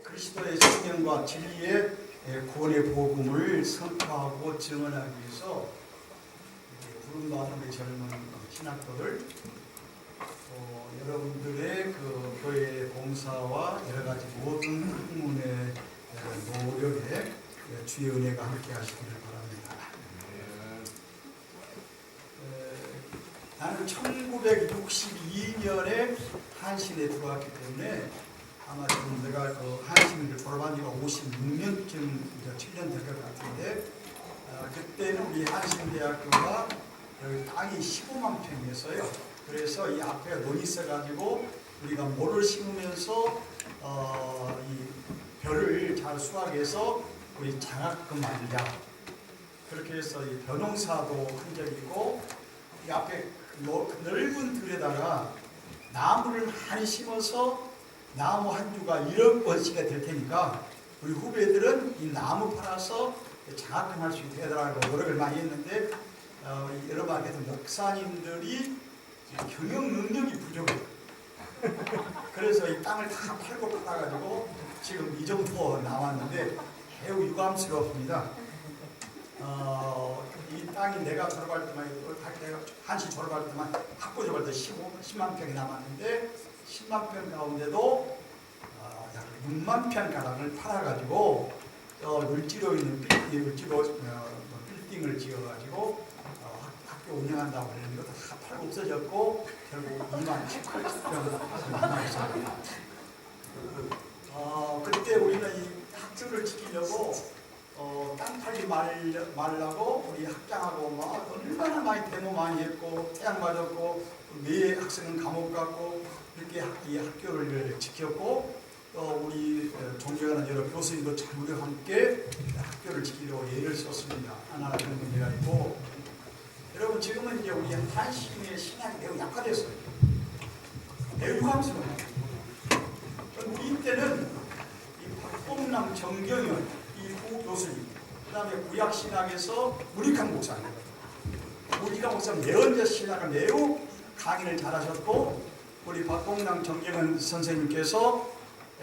그리스도의 생명과 진리의 구원의 복음을 선포하고 증언하기 위해서 부름받은 우리 젊은 신학도들, 여러분들의 그 교회의 봉사와 여러 가지 모든 학문의 노력에 주의 은혜가 함께 하시기를 바랍니다. 나는 1962년에 한신에 들어왔기 때문에 아마 지금 내가 그 한신을 졸업한 지가 56년쯤, 7년 될 것 같은데, 그때는 우리 한신대학교가 여기 땅이 15만 평이었어요. 그래서 이 앞에 논이 있어가지고 우리가 모를 심으면서 이 벼를 잘 수확해서 우리 장학금 만들자. 그렇게 해서 이 벼농사도 한 적이 있고, 이 앞에 넓은 들에다가 나무를 많이 심어서 나무 한 주가 1억 원씩이 될 테니까 우리 후배들은 이 나무 팔아서 장학금 할 수 있게 해달라고 노력을 많이 했는데, 여러분 알겠지만 목사님들이 경영 능력이 부족해요. 그래서 이 땅을 다 팔고 팔아가지고 지금 이 정도 나왔는데 매우 유감스럽습니다. 이 땅이 내가 졸업할 때만, 한시 졸업할 때만, 학부 졸업할 때 10만 평이 남았는데 10만 평 가운데도 약 6만 평 가량을 팔아가지고 을지로 있는 빌딩을 지어가지고 학교 운영한다고 했는데 다 팔고 없어졌고 결국 2만 7,000평 남았습니다. 그때 우리는 이 학교를 지키려고 땅 팔지 말라고 우리 학장하고 막 얼마나 많이 데모 많이 했고 태양 맞았고 매 학생은 감옥 갔고 이렇게 이 학교를 지켰고 우리 존경하는 여러 교수님도 전부와 함께 학교를 지키려고 애를 썼습니다. 하나하나 그런 문제가 있고, 여러분 지금은 이제 우리 한신의 신앙이 매우 약화됐어요. 매우 유감스러워요. 우리 때는 이 박봉남 정경현 이 후 교수님, 그 다음에 구약신학에서 문익환 목사님, 문익환 목사님 예언자 신학을 매우 강의를 잘하셨고, 우리 박봉남 정경현 선생님께서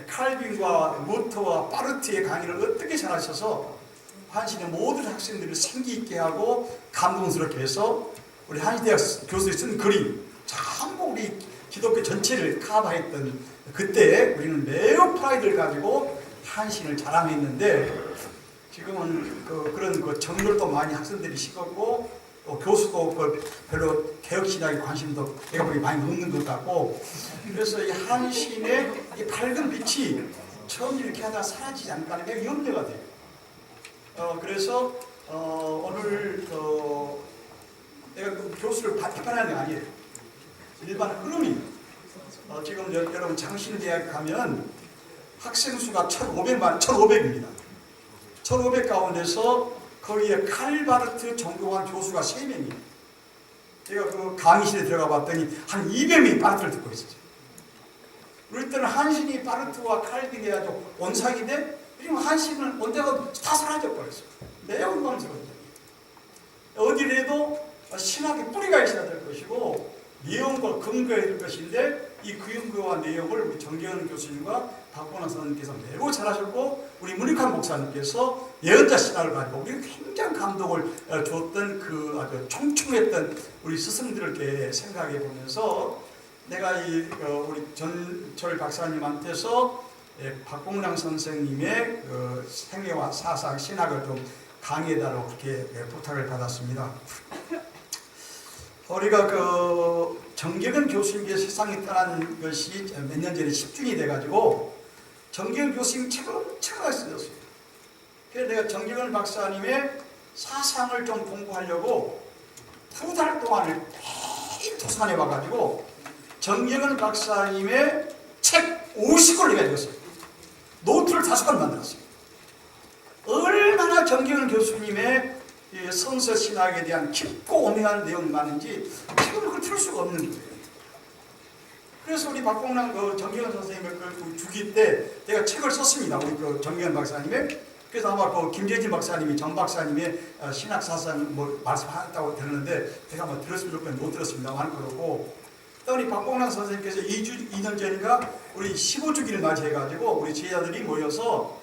칼빈과 루터와 파르트의 강의를 어떻게 잘하셔서 한신의 모든 학생들을 생기 있게 하고 감동스럽게 해서 우리 한신대학 교수들이 쓴 글이 전부 우리 기독교 전체를 커버했던 그때 우리는 매우 프라이드를 가지고 한신을 자랑했는데, 지금은 그런 정글도 많이 학생들이 식었고 교수도 별로 개혁신학에 관심도 내가 보기 많이 없는 것 같고, 그래서 이 한신의 이 밝은 빛이 처음 이렇게 하다가 사라지지 않을까 하는 게 염려가 돼요. 그래서 오늘 내가 교수를 비판하는 게 아니에요. 일반 흐름이 지금 여러분 장신대학 가면 학생 수가 1,500입니다. 1,500 가운데서 거기에 칼바르트 전공한 교수가 3명이에요. 제가 그 강의실에 들어가 봤더니 한 200명이 바르트를 듣고 있었어요. 그럴 때는 한신이 바르트와 칼빈이 아주 원상인데, 지금 한신은 언제가 다 사라져버렸어요. 매우 유감스러운 점이에요. 어디라도 신학의 뿌리가 있어야 될 것이고 내용과 근거해야 될 것인데, 이 근거와 내용을 우리 정경현 교수님과 박봉남 선생님께서 매우 잘하셨고, 우리 문익환 목사님께서 예언자 신학을 가지고 우리 굉장히 감동을 줬던 그 아주 총총했던 우리 스승들께 생각해 보면서, 내가 우리 전철 박사님한테서 박봉남 선생님의 생애와 사상 신학을 좀 강의해달라고 그렇게 부탁을 받았습니다. 우리가 정경현 교수님께서 세상에 떠난 것이 몇 년 전에 10주년이 돼가지고 정경현 교수님 책을 엄청 쓰셨어요. 그래서 내가 정경현 박사님의 사상을 좀 공부하려고 2달 동안을 매일 도서관에 와가지고 정경현 박사님의 책 50권을 내가 읽었어요. 노트를 5권 만들었어요. 얼마나 정경현 교수님의 성서 신학에 대한 깊고 오묘한 내용이 많은지 지금 그걸 틀 수가 없는 거예요. 그래서 우리 박봉남 정경현 선생님의 주기 때 내가 책을 썼습니다. 우리 정경현 박사님의. 그래서 아마 김재진 박사님이 정 박사님의 신학 사상 말씀하셨다고 들었는데 제가 들었으면 좋겠는데 못 들었습니다만 그러고, 우리 박봉랑 선생님께서 2년 전인가 우리 15주기를 맞이해가지고 우리 제자들이 모여서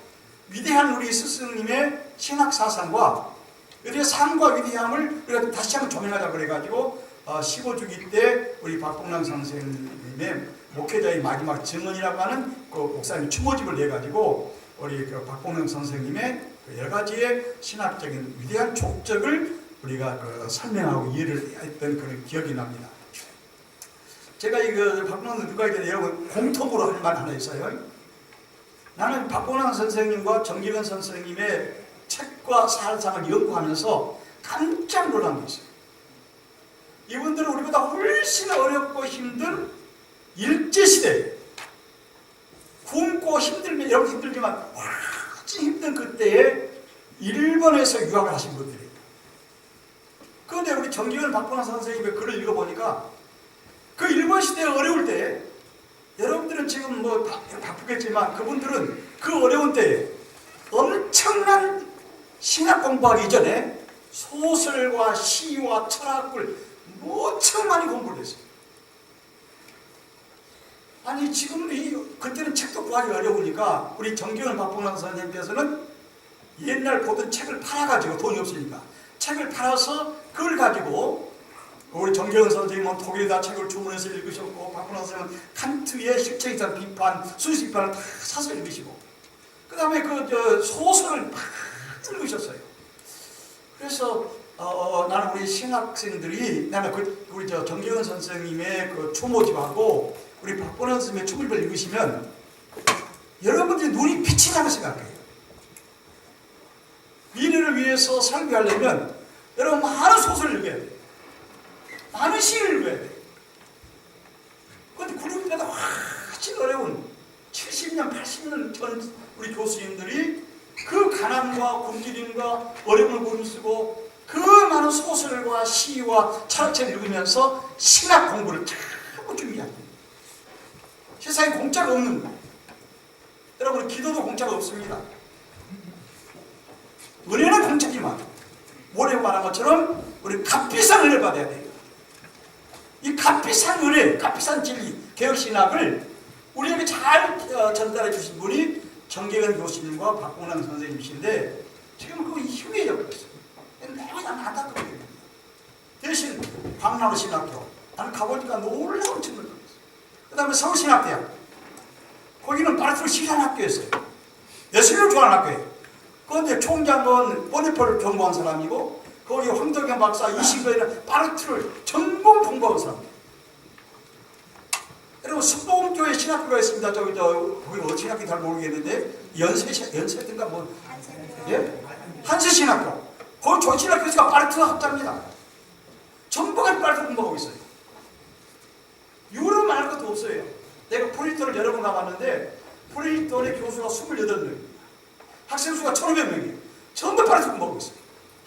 위대한 우리 스승님의 신학 사상과 우리의 삶과 위대함을 우리가 다시 한번 조명하자 그래가지고 15주기 때 우리 박봉랑 선생님의 목회자의 마지막 증언이라고 하는 그 목사님 추모집을 내가지고 우리 그 박봉랑 선생님의 그 여러 가지의 신학적인 위대한 족적을 우리가 그 설명하고 이해를 했던 그런 기억이 납니다. 제가 이거 박봉랑 누가에게 여러분 공통으로 할 말 하나 있어요. 나는 박봉랑 선생님과 정기근 선생님의 책과 사상을 연구하면서 깜짝 놀란 게 있어요. 이분들은 우리보다 훨씬 어렵고 힘든 일제시대, 굶고 힘들면 여러분 힘들지만 훨씬 힘든 그때에 일본에서 유학을 하신 분들이에요. 그런데 우리 정기근 박봉랑 선생님의 글을 읽어보니까 그 일본 시대에 어려울 때 여러분들은 지금 뭐 바쁘겠지만 그분들은 그 어려운 때에 엄청난 신학 공부하기 이전에 소설과 시와 철학을 무척 많이 공부를 했어요. 아니 지금 그때는 책도 구하기 어려우니까 우리 정기근 박봉랑 선생님께서는 옛날 보던 책을 팔아가지고 돈이 없으니까 책을 팔아서 그걸 가지고 우리 정기근 선생님은 독일에다 책을 주문해서 읽으셨고 박봉랑 선생님은 칸트의 실체이상 비판, 순수 비판을 다 사서 읽으시고 그 다음에 그 소설을 막 읽으셨어요. 그래서 나는 우리 신학생들이 나는 우리 정기근 선생님의 그 추모집하고 우리 박봉랑 선생님의 추모집을 읽으시면 여러분들이 눈이 빛이 나게 생각해요. 미래를 위해서 설계하려면 여러분 많은 소설을 읽어야 돼요. 많은 시를 읽어야 돼요. 그런데 그룹마다 훨씬 어려운 70년, 80년 전 우리 교수님들이 그 가난과 굶주림과 어려움을 무릅쓰고 그 많은 소설과 시와 철학책을 읽으면서 신학 공부를 자꾸 준비합니다. 세상에 공짜가 없는 거예요. 여러분 기도도 공짜가 없습니다. 은혜는 공짜지만 모래 말한 것처럼 우리 값비싼 은혜를 받아야 돼요. 이 값비싼 은혜, 값비싼 진리, 개혁신학을 우리에게 잘 전달해 주신 분이 정기근 교수님과 박봉랑 선생님이신데 지금 그거 희미해져버렸어요. 매우 안타깝거든요. 대신 광나루 신학교 나는 가보니까 놀라운 친구들 있어요. 그 다음에 서울신학대학 거기는 바르트를 싫어하는 학교였어요. 예술을 좋아하는 학교예요. 그런데 총장은 보네폴을 경고한 사람이고 거기 황덕영 박사 20여년 바르트를 전공 공부한 사람이에요. 여러분 순복음교회 신학교가 있습니다. 거기 어디 신학교 잘 모르겠는데 연세든가 뭐 예? 한세신학교 거기 조신학교에서 바르트 학자입니다. 전부가 바르트 공부하고 있어요. 유럽 말할 것도 없어요. 내가 프린터를 여러 번 가봤는데 프린터의 교수가 28명입니다. 학생 수가 1,500명이에요. 전부 바르트 공부하고 있어요.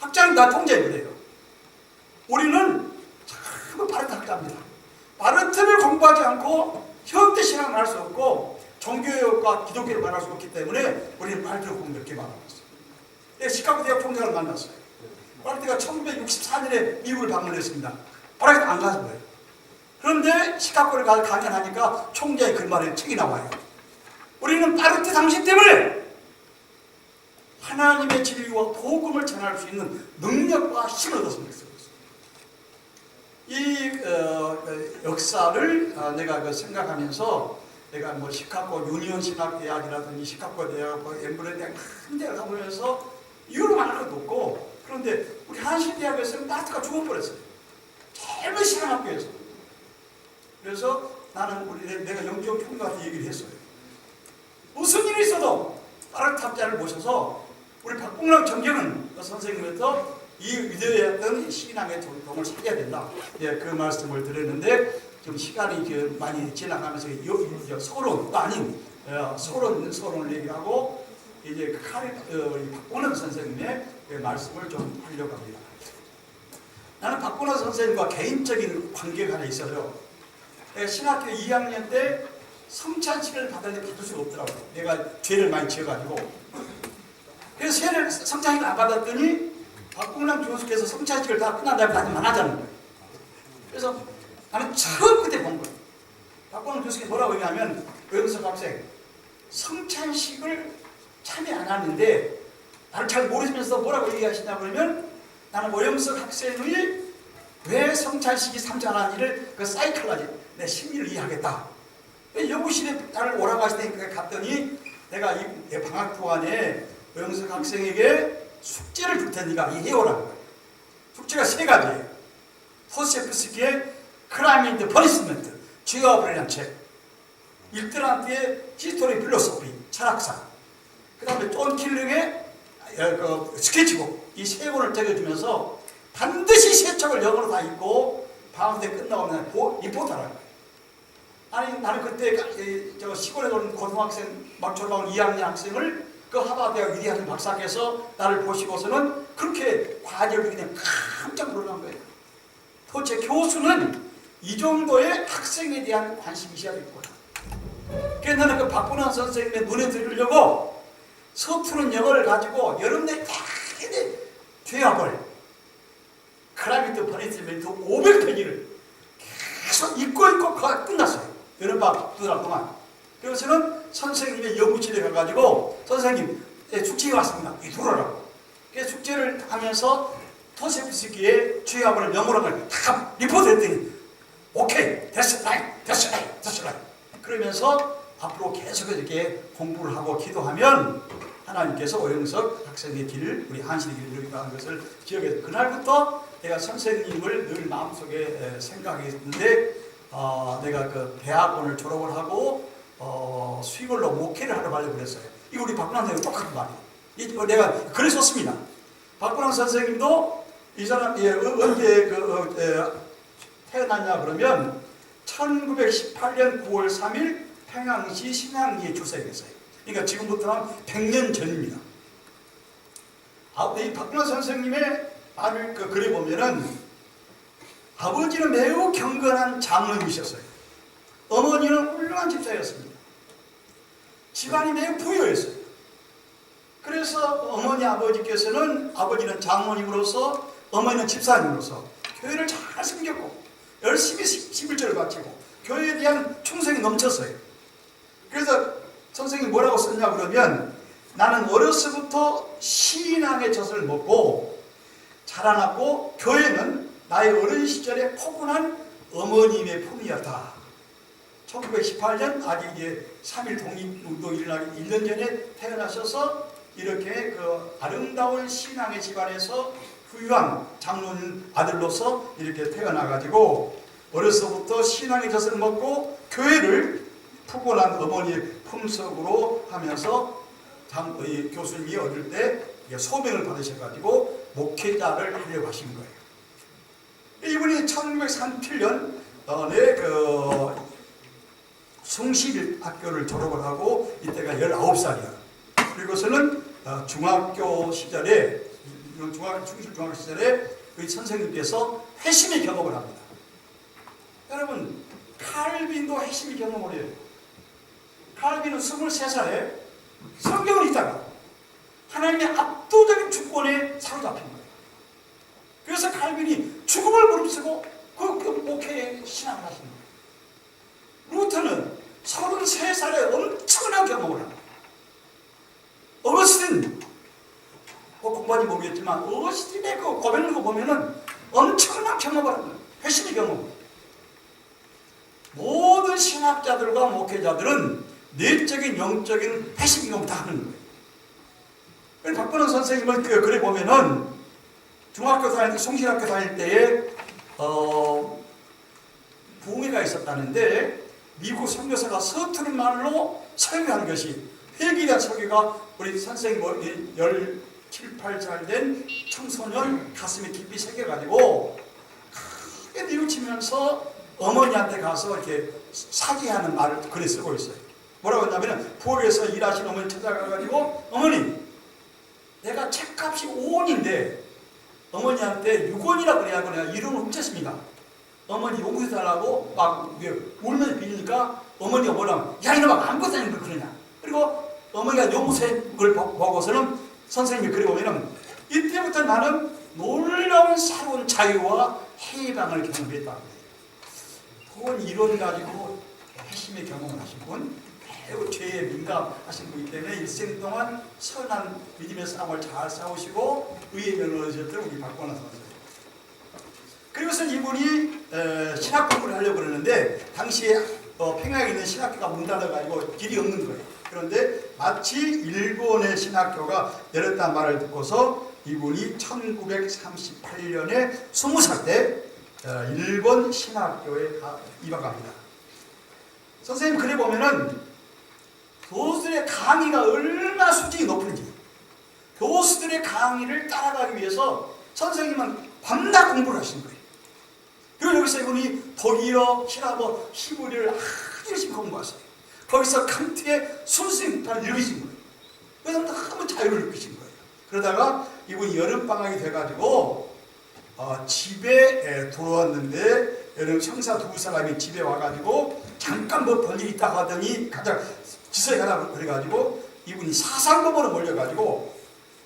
학자는 다 통제해버려요. 우리는 전부 바르트 학자입니다. 바르트를 공부하지 않고 현대 신앙을 할 수 없고 종교와 기독교를 말할 수 없기 때문에 우리는 바르트를 공부 이렇게 말하고 있어요. 내가 시카고 대학 총장을 만났어요. 바르트가 1964년에 미국을 방문했습니다. 바르트 안 가서 거예요. 그런데 시카고를 가서 강연하니까 총장의 글말에 책이 나와요. 우리는 바르트 당신 때문에 하나님의 진리와 복음을 전할 수 있는 능력과 힘을 얻었습니다. 이 역사를 내가 생각하면서 내가 뭐 시카고 유니온 신학대학이라든지 시카고 대학, 엠브레 대학 큰 대학 가보면서 이유로 말할 것도 없고 그런데 우리 한신대학에서는 바르트가 죽어버렸어요. 젊은 신학교에서. 그래서 나는 내가 영지영 총장한테 얘기를 했어요. 무슨 일이 있어도 바르트 학자를 모셔서 우리 박봉랑 정기근 선생님부터 이 위대했던 신앙의 전통을 살려야 된다. 예, 그 말씀을 드렸는데 좀 시간이 많이 지나가면서 서론도 아닌 서론을 얘기하고 이제 박봉랑 선생님의 말씀을 좀 하려고 합니다. 나는 박봉랑 선생님과 개인적인 관계가 하나 있어요. 신학교 2학년 때 성찬식을 받을 수가 없더라고요. 내가 죄를 많이 지어가지고. 그래서 성찬식을 안 받았더니 박봉랑 교수께서 성찬식을 다 끝난 다음에 안 하자는 거예요. 그래서 나는 처음 그때 본 거예요. 박광훈 교수가 뭐라고 얘기하면 오영석 학생 성찬식을 참여 안 하는데 나를 잘 모르시면서 뭐라고 얘기하시냐 그러면 나는 오영석 학생이 왜 성찬식이 참여하는지를 그 사이클라지 내 심리를 이해하겠다. 연구실에 나를 오라고 하시니까 갔더니 내가 이 방학 동안에 오영석 학생에게 숙제를 줄 테니까 이해오라는 거예요. 숙제가 3가지예요. 도스토옙스키의 크라임 앤드 퍼니시먼트, 죄와 벌이라는 책, 일드란트의 히스토리 필로소피, 철학사, 그 다음에 존 킬링의 스케치북, 이 3권을 적어주면서 반드시 3책을 영어로 다 읽고 방학 때 끝나고 나면 리포트하라는 거예요. 아니 나는 그때 저 시골에 온 고등학생 막 졸업한 2학년 학생을 그 하버드대학 위대한 박사께서 나를 보시고서는 그렇게 과제를 그냥 깜짝 놀란 거예요. 도대체 교수는 이 정도의 학생에 대한 관심이 있어야 될 거야. 그래서 나는 그 박근환 선생님의 눈에 들으려고 서투른 영어를 가지고 여러분들 다 죄악을 크라이트 퍼니시먼트 500페이지를 계속 읽고 끝났어요. 여름방 2달 동안. 그래서는 선생님의 연구실에 가가지고 선생님 숙제가 왔습니다. 이들어라고. 그래서 숙제를 하면서 도스토옙스키의 죄악을 영어로 다 리포트했더니 오케이, 됐어, 그러면서 앞으로 계속 이렇게 공부를 하고 기도하면 하나님께서 오영석 학생의 길, 우리 한신의 길을 이루겠다는 것을 기억해서 그날부터 내가 선생님을 늘 마음속에 생각했는데 내가 그 대학원을 졸업을 하고 수익을로 목회를 하러 가려고 그랬어요. 이거 우리 박근환 선생님 똑같은 말이에요. 내가 글을 썼습니다. 박근환 선생님도 이 사람이 언제 태어났냐 그러면 1918년 9월 3일 평양시 신양리에 출생했어요. 그러니까 지금부터 100년 전입니다. 이 박근환 선생님의 말을 글에 보면은 아버지는 매우 경건한 장로님이셨어요. 어머니는 훌륭한 집사였습니다. 집안이 매우 부유했어요. 그래서 어머니 아버지께서는 아버지는 장로님으로서 어머니는 집사님으로서 교회를 잘 섬겼고 열심히 11절을 바치고 교회에 대한 충성이 넘쳤어요. 그래서 선생님이 뭐라고 썼냐 그러면 나는 어려서부터 신앙의 젖을 먹고 자라났고 교회는 나의 어린 시절에 포근한 어머님의 품이었다. 1918년 아직 이제 3.1 독립운동이 일어나기 1년 전에 태어나셔서 이렇게 그 아름다운 신앙의 집안에서 훌륭한 장로님 아들로서 이렇게 태어나가지고 어려서부터 신앙의 젖을 먹고 교회를 푸근한 어머니의 품속으로 하면서 교수님이 어릴 때 소명을 받으셔가지고 목회자를 하려고 하신 거예요. 이분이 1937년 그 숭실학교를 졸업을 하고 이때가 19살이야. 그리고서는 중학교 시절에 숭실중학교 시절에 그 선생님께서 회심의 경험을 합니다. 여러분 칼빈도 회심의 경험을 해요. 칼빈은 23살에 성경을 읽다가 하나님의 압도적인 주권에 사로잡힌 거예요. 그래서 칼빈이 죽음을 무릅쓰고 그 목회에 신앙을 하신 거예요. 루터는 33살에 엄청난 경험을 합니다. 어거스틴 공부하지 모르겠지만 어거스틴의 그 고백을 보면은 엄청난 경험을 합니다. 회심의 경험. 모든 신학자들과 목회자들은 내적인 영적인 회심의 경험 다 하는 거예요. 박근홍 선생님은 글에 보면은 중학교 다닐 때, 숭실학교 다닐 때에 부흥회가 있었다는데 미국 선교사가 서투른 말로 설교한 것이 회개에 대한 설교가 우리 선생님 17, 18살 된 청소년 가슴에 깊이 새겨가지고 크게 뉘우치면서 어머니한테 가서 이렇게 사죄하는 말을 글에 쓰고 있어요. 뭐라고 했냐면 부엌에서 일하시는 어머니 찾아가가지고 어머니 내가 책값이 5원인데 어머니한테 6원이라고 그래야 내가 1원을 훔쳤습니다. 어머니 용서해달라고 막 울면서 빌리니까 어머니가 뭐라면 야 이놈아 아무것도 아닌 걸 그러냐. 그리고 어머니가 용서한 걸 보고서는 선생님이 그래 보면은 이때부터 나는 놀라운 새로운 자유와 해방을 경험했다. 돈 1원 가지고 사심의 경험을 하신 분, 매우 죄에 민감하신 분이기 때문에 일생 동안 선한 믿음의 싸움을 잘 싸우시고 의의 면을 얻으셨던 우리 박건환 선생님. 그리고서 이분이 신학 공부를 하려고 그러는데 당시에 평양에 있는 신학교가 문 닫아가지고 길이 없는 거예요. 그런데 마치 일본의 신학교가 열었다는 말을 듣고서 이분이 1938년에 20살 때 일본 신학교에 입학합니다. 선생님 글에 보면은 교수들의 강의가 얼마나 수준이 높은지, 교수들의 강의를 따라가기 위해서 선생님은 밤낮 공부를 하신 거예요. 그리고 여기서 이분이 독일어, 히라버, 히브리를 아주 열심히 공부하세요. 거기서 칸트의 순수익판을 읽으신 거예요. 그래서 너무 자유를 느끼신 거예요. 그러다가 이분이 여름방학이 돼가지고 집에 돌아왔는데 여름 형사 두 사람이 집에 와가지고 잠깐 뭐 볼일 있다고 하더니 가자 지서에 가라 그래가지고 이분이 사상범으로 몰려가지고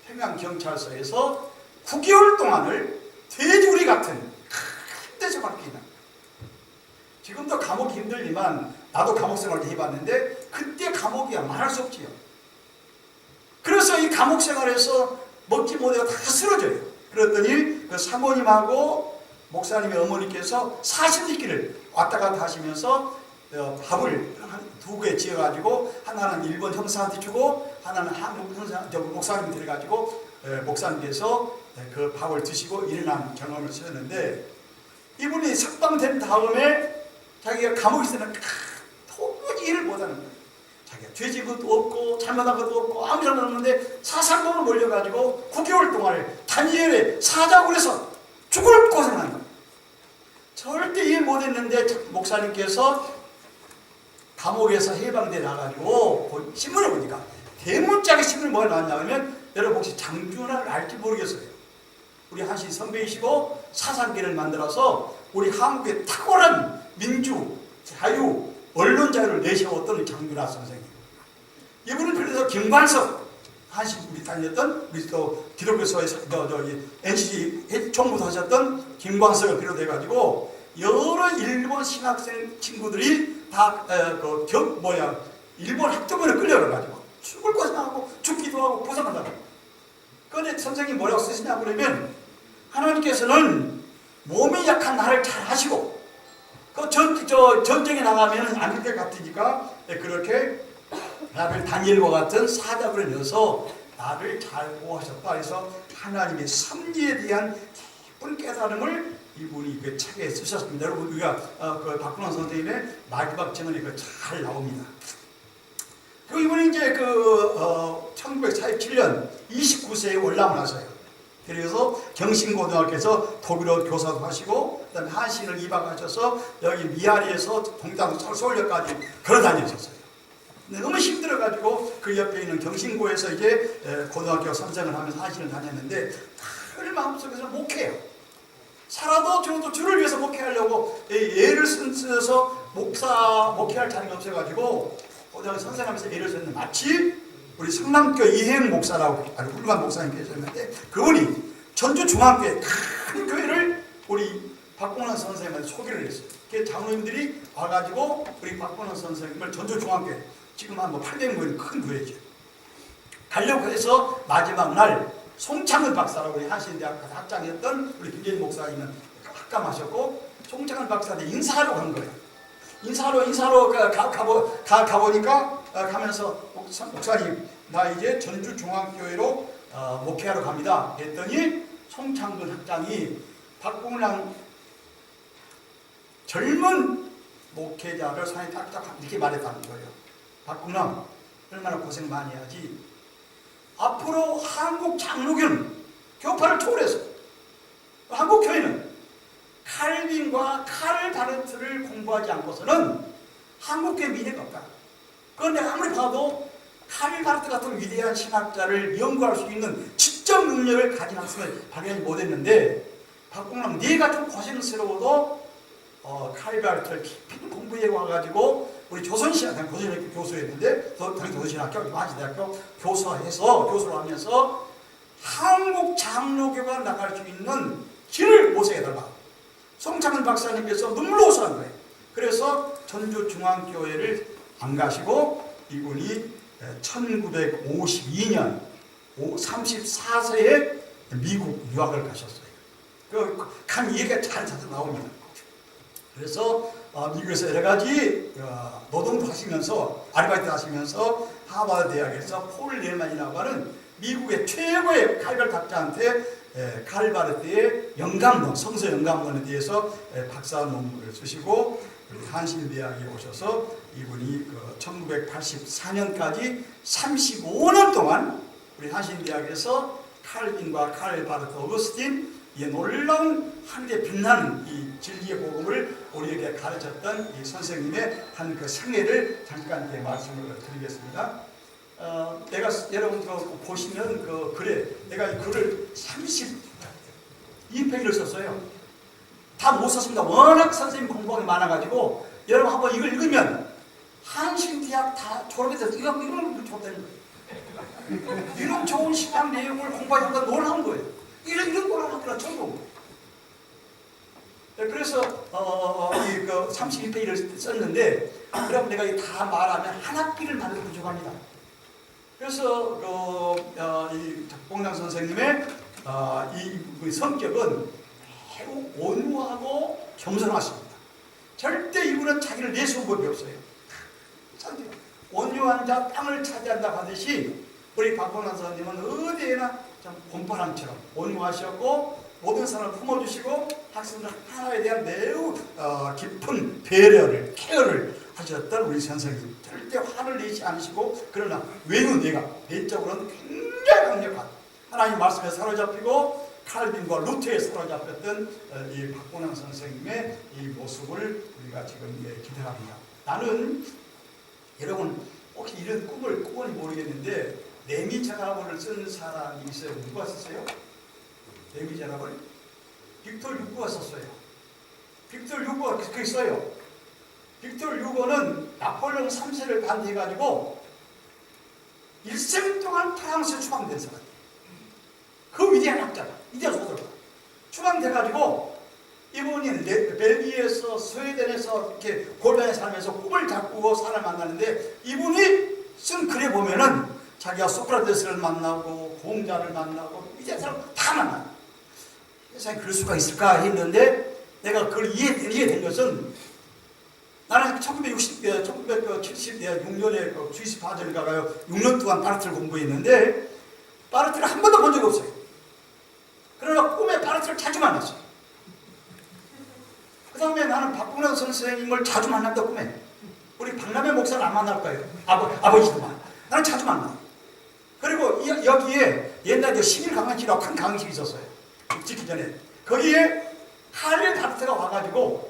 평양경찰서에서 9개월 동안을 돼지우리 같은 큰 데서 바뀌는. 지금도 감옥이 힘들지만 나도 감옥 생활을 해봤는데 그때 감옥이 말할 수 없지요. 그래서 이 감옥 생활에서 먹지 못해서 다 쓰러져요. 그랬더니 그 사모님하고 목사님의 어머니께서 40리길을 왔다 갔다 하시면서 밥을 두 개 지어가지고 하나는 일본 형사한테 주고 하나는 한국 형사, 목사님 들어가지고 목사님께서 그 밥을 드시고 일어난 경험을 쓰였는데 이분이 석방된 다음에 자기가 감옥에 있으면 도무지 일을 못하는 거예요. 자기가 죄진 것도 없고 잘못한 것도 없고 아무 잘못 없는데 사상범으로 몰려가지고 9개월 동안을 다니엘의 사자굴에서 죽을 고생하는 거예요. 절대 이해 못했는데 목사님께서 감옥에서 해방돼 나가지고 신문을 보니까 대문짝에 신문을 뭐가 나왔냐면 여러분 혹시 장준하를 알지 모르겠어요. 우리 한신 선배이시고 사상계를 만들어서 우리 한국의 탁월한 민주, 자유, 언론 자유를 내세웠던 장준하 선생님. 이분은 그래서 김관석 한신 우리 다녔던 우리 또 기독교서에서 NCT 총무도 하셨던 김관석을 비롯해가지고 여러 일본 신학생 친구들이 다 일본 학교문에 끌려가가지고 죽을 고생하고 죽기도 하고 고생한다고. 그런데 선생님이 뭐라고 쓰시냐고 그러면 하나님께서는 몸이 약한 나를 잘 하시고 전쟁에 나가면 안 될 것 같으니까 그렇게 나를 다니엘과 같은 사자굴에 넣어서 나를 잘 보호하셨다. 그래서 하나님의 섭리에 대한 깊은 깨달음을 이분이 그 책에 쓰셨습니다. 여러분 우리가 그 박근홍 선생님의 마지막 증언이 잘 나옵니다. 그리고 이분이 이제 1947년 29세에 올라오고 나서요. 그래서 경신고등학교에서 독일어 교사도 하시고 그다음에 한신을 입학하셔서 여기 미아리에서 동탄 서울역까지 걸어다니셨어요. 너무 힘들어가지고 그 옆에 있는 경신고에서 이제 고등학교 선생을 하면서 한신을 다녔는데 늘 마음속에서 목해요. 살아도 저도 주를 위해서 목회하려고 애를 써서 목회할 자리가 없어가지고 고등학교 선생하면서 애를 썼는데 마치 우리 성남교 이행 목사라고 아주 훌륭한 목사님 계셨는데 그분이 전주중앙교회 큰 교회를 우리 박봉란 선생님한테 소개를 했어요. 그 장로님들이 와가지고 우리 박봉란 선생님을 전주중앙교회 지금 한 800명 큰 교회죠. 가려고 해서 마지막 날 송창은 박사라고 우리 한신대학 학장이었던 우리 김재인 목사님은 합감하셨고 송창은 박사한테 인사하러 간 거예요. 인사하러 가보니까 가면서 목사님 나 이제 전주중앙교회로 목회하러 갑니다. 했더니 송창근 학장이 박봉랑 젊은 목회자를 손에 딱딱 이렇게 말했다는 거예요. 박봉랑 얼마나 고생 많이 하지. 앞으로 한국 장로교는 교파를 초월해서 한국 교회는 칼빈과 칼 바르트를 공부하지 않고서는 한국교회 미래가 없다. 그런데 아무리 봐도 칼 바르트 같은 위대한 신학자를 연구할 수 있는 지적 능력을 가진 학생을 발견하지 못했는데 박봉남 네가 좀 고생스러워도 칼 바르트를 깊이 공부해 와가지고 우리 조선신학교 고전학교 교수였는데 당시 조선신학교 한신대학교 교수로 하면서 한국 장로교가 나갈 수 있는 길을 모색해달라. 송창은 박사님께서 눈물로 호소한 거예요. 그래서 전주중앙교회를 안 가시고 이분이 1952년 34세에 미국 유학을 가셨어요. 간 얘기가 잘 나옵니다. 그래서 미국에서 여러 가지 노동도 하시면서 아르바이트 하시면서 하버드 대학에서 폴 렐만이라고 하는 미국의 최고의 칼발학자한테 칼바르트의 영감론, 성서 영감론에 대해서 박사 논문을 쓰시고 한신대학에 오셔서 이분이 1984년까지 35년 동안 우리 한신대학에서 칼빈과 칼바르트, 어거스틴 이 놀라운 하늘에 빛나는 이 진리의 복음을 우리에게 가르쳤던 이 선생님의 한 그 생애를 잠깐 말씀을 드리겠습니다. 내가 여러분 보시면 그 글에 내가 이 글을 32페이지를 썼어요. 다 못 썼습니다. 워낙 선생님 공부가 많아가지고 여러분 한번 이걸 읽으면 한신대학 다 졸업해서 이런 좋다는 거예요. 이런 좋은 신학 내용을 공부하니까 놀라운 거예요. 이런 거를 하더라 처음 본 거예요. 그래서 이 32페이지를 썼는데 여러분 내가 다 말하면 한 학기를 만들어 부족합니다. 그래서 이 박봉랑 선생님의 이 성격은 매우 온유하고 겸손하십니다. 절대 이분은 자기를 내세운 법이 없어요. 온유한 자 땅을 차지한다고 하듯이 우리 박봉랑 선생님은 어디에나 좀 곰파람처럼 온유하셨고 모든 사람을 품어주시고 학생들 하나에 대한 매우 깊은 배려를, 케어를 하셨던 우리 선생님. 절대 화를 내지 않으시고 그러나 내적으로는 굉장히 강력한 하나님 말씀에 사로잡히고 칼빈과 루터에 사로잡혔던 이 박봉랑 선생님의 이 모습을 우리가 지금 기대합니다. 나는 여러분 혹시 이런 꿈을 꾸건지 모르겠는데 레미제라블을 쓴 사람이 있어요. 누가 썼어요? 레미제라블? 빅토르 유고가 썼어요. 빅토르 유고가 그렇게 써요. 빅토르 유고는 나폴레옹 3세를 반대해가지고 일생 동안 프랑스에 추방된 사람이에요. 그 위대한 학자가, 위대한 소설가. 추방돼가지고 이분이 벨기에에서 스웨덴에서 이렇게 골반에 살면서 꿈을 잡고 사람을 만나는데 이분이 쓴 글에 보면은 자기가 소크라테스를 만나고 공자를 만나고 위대한 사람 다 만나요. 세상에 그럴 수가 있을까 했는데 내가 그걸 이해된 것은 나는 1976년에 스위스 바젤을 가가요 6년 동안 바르트를 공부했는데 바르트를 한 번도 본 적이 없어요. 그러나 꿈에 바르트를 자주 만났어요. 그 다음에 나는 박봉랑 선생님을 자주 만난다 꿈에. 우리 박람회 목사는 안 만날 거예요. 아버지도만. 나는 자주 만나. 그리고 여기에 옛날에 11 강의실이라고 큰 강의실이 있었어요. 찍기 전에. 거기에 칼 바르트가 와가지고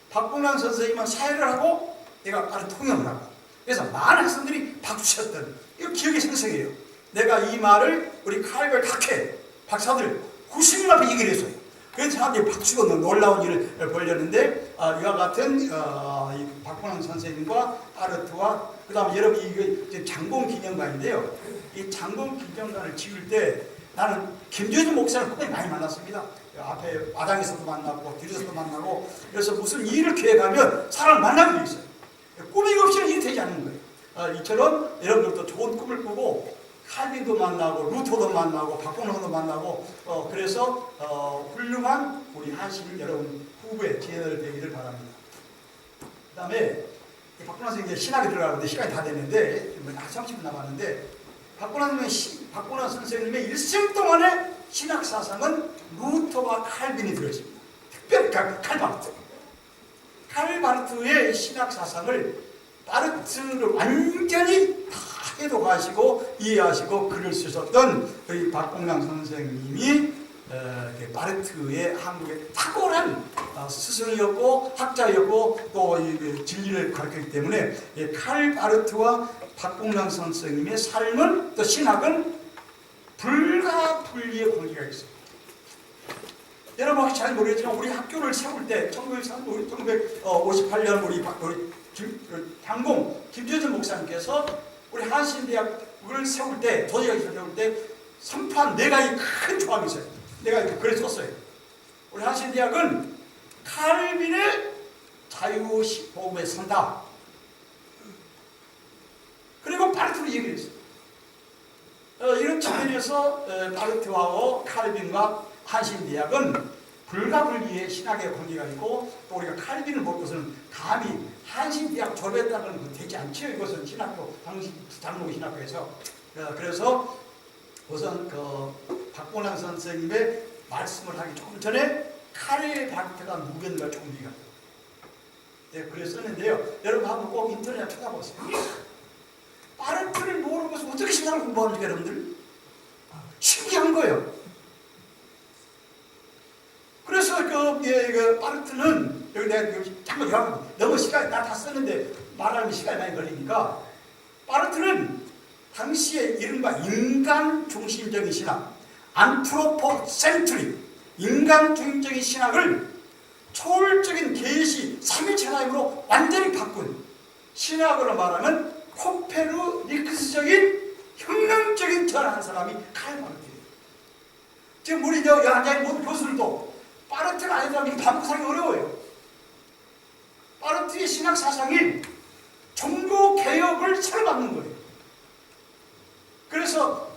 박봉랑 선생님은 사회를 하고 내가 바로 통역을 하고 그래서 많은 학생들이 박수 쳤던 이거 기억이 생생해요. 내가 이 말을 우리 칼벨 학회 박사들 90명 앞에 얘기를 했어요. 그래서 사람들이 박수가 놀라운 일을 벌였는데 이와 같은 이 박봉랑 선생님과 바르트와 그 다음에 여러분 이게 장공기념관인데요. 이 장공기념관을 지을 때 나는 김재준 목사를 꿈에 많이 만났습니다. 앞에 마당에서도 만나고 뒤에서도 만나고 그래서 무슨 일을 계획하면 사람을 만나게 돼 있어요. 꿈이 없이는 일이 되지 않는 거예요. 이처럼 여러분들도 좋은 꿈을 꾸고 칼빈도 만나고 루터도 만나고 박봉랑도 만나고 그래서 훌륭한 우리 한신 여러분 후배 제자들 되기를 바랍니다. 그 다음에 박봉랑 선생님 신학에 들어가는데 시간이 다 됐는데 30분 남았는데 박봉랑 선생님의 일생 동안의 신학 사상은 루터와 칼빈이 들어있습니다. 특별히 칼바르트의 신학 사상을 바르트를 완전히 다 해독하시고 이해하시고 글을 쓰셨던 우리 박봉랑 선생님이 바르트의 한국의 탁월한 스승이었고 학자였고 또 진리를 가르쳤기 때문에 칼바르트와 박봉랑 선생님의 삶은 또 신학은 불가분리의 관계가 있어요. 여러분 혹시 잘 모르겠지만 우리 학교를 세울 때 1958년 우리 장공 김재준 목사님께서 우리 한신대학을 세울 때 도시학을 세울 때 선포한 4가지 큰 조항이 있어요. 내가 글을 썼어요. 우리 한신대학은 칼빈의 자유복음에 선다. 그리고 바르트를 얘기했어요. 이런 측면에서 바르트하고 칼빈과 한신대학은 불가분리의 신학의 관계가 있고, 또 우리가 칼빈을 볼 것은 감히 한신대학 졸업했다는 건 되지 않죠. 이것은 신학교, 당시 장로교 신학교에서. 그래서 우선 박본환 선생님의 말씀을 하기 조금 전에 칼 바르트가 누구였는가 조금 얘기합니다. 네, 그랬었는데요. 여러분 한번 꼭 인터넷에 찾아보세요. 바르트를 모르면서 어떻게 신학을 공부합니까, 여러분들? 신기한 거예요. 그래서 바르트는 여기 내가 잠깐 너무 시간이 나 다 썼는데 말하면 시간이 많이 걸리니까, 바르트는 당시에 이른바 인간 중심적인 신학, 안트로포센트릭, 인간 중심적인 신학을 초월적인 계시, 삼위일체 하나님으로 완전히 바꾼, 신학으로 말하면 코페르니쿠스적인 혁명적인 전환한 사람이 칼 바르트예요. 지금 우리 여기 앉아있는 모든 교수들도 바르트가 아니라면 반복하기 어려워요. 바르트의 신학 사상이 종교 개혁을 새로 만든 거예요. 그래서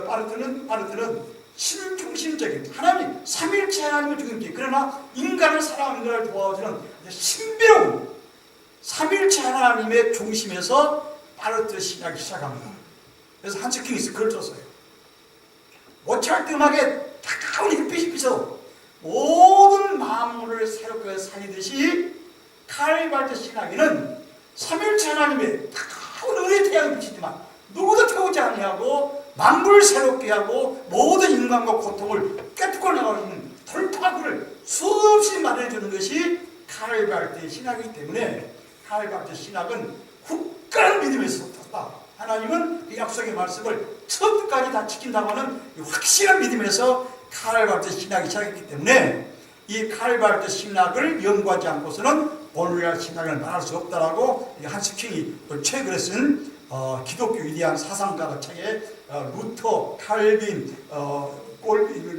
바르트는 신중심적인 하나님, 삼위일체 하나님의 중심적인, 그러나 인간을 사랑하는 것을 도와주는 신비로운 삼위일체 하나님의 중심에서 바르트 신학이 시작합니다. 그래서 한스킹이 글을 썼어요. 모차르트 음악에 다가오니 햇빛이 비쳐 모든 만물을 새롭게 살리듯이 칼 바르트 신학에는 삼위일체 하나님의 다가온 은혜의 태양이 비치지만 누구도 태우지 아니하고 만물을 새롭게 하고 모든 인간과 고통을 깨뜨고 나가는 돌파구를 수없이 마련해주는 것이 칼 바르트의 신학이기 때문에 칼 바르트 신학은 굳건한 믿음에서 섰다. 하나님은 그 약속의 말씀을 처음까지 다 지킨다고 하는 확실한 믿음에서 칼 바르트 신학이 시작했기 때문에 이 칼 바르트 신학을 연구하지 않고서는 오늘날 신학을 말할 수 없다라고 한스킹이 최근에 쓴 기독교 위대한 사상가가 책에 루터, 칼빈,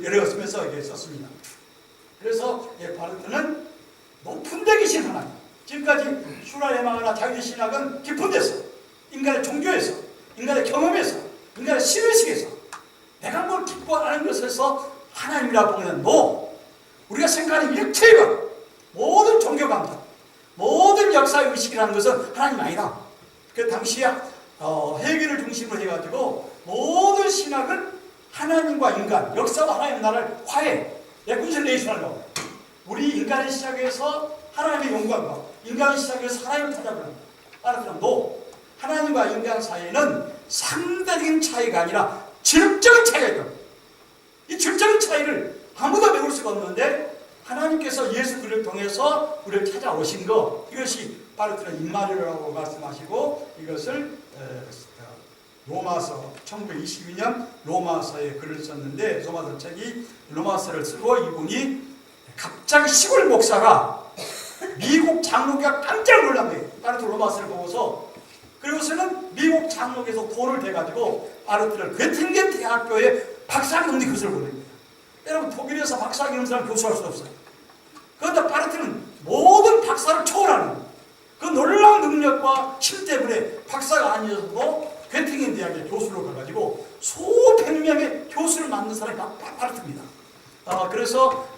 여러 쓰면서 썼습니다. 그래서 바르트는 높은 데 계신 하나님, 지금까지 슈라레마나 자유주의 신학은 깊은 데서, 인간의 종교에서, 인간의 경험에서, 인간의 신의식에서 내가 뭘 기뻐하는 것에서 하나님이라고 보면 우리가 생각하는 일체가 모든 종교 감정, 모든 역사의 의식이라는 것은 하나님 아니다. 그 당시에 해결을 중심으로 해가지고 모든 신학은 하나님과 인간, 역사와 하나님의 나라를 화해, 레콘실레이션하려고, 우리 인간의 시작에서 하나님의 영광과 인간의 시작에서 하나님을 찾아보는 따라서 하나님과 인간 사이에는 상대적인 차이가 아니라 질적인 차이가 있다. 이 질적인 차이를 아무도 메울 수가 없는데 하나님께서 예수 그리스도를 통해서 우리를 찾아오신 것, 이것이 바르트는 임마누엘이라고 말씀하시고, 이것을 로마서 1922년 로마서에 글을 썼는데, 로마서 책이 로마서를 쓰고 이분이 갑자기 시골 목사가 미국 장로교가 깜짝 놀란 거예요. 바르트 로마서를 보고서. 그리고서는 미국 장로교에서 돈을 대가지고 바르트를 괴팅겐 대학교에 박사학위 교수를 보낸 거예요. 여러분, 독일에서 박사학위 있는 사람 교수할 수 없어요. 그런데 바르트는 모든 박사를 초월하는 그 놀라운 능력과 힘 때문에 박사가 아니어서도 괴팅겐 대학의 교수로 가가지고 수백 명의 교수를 만든 사람이 바르트입니다. 그래서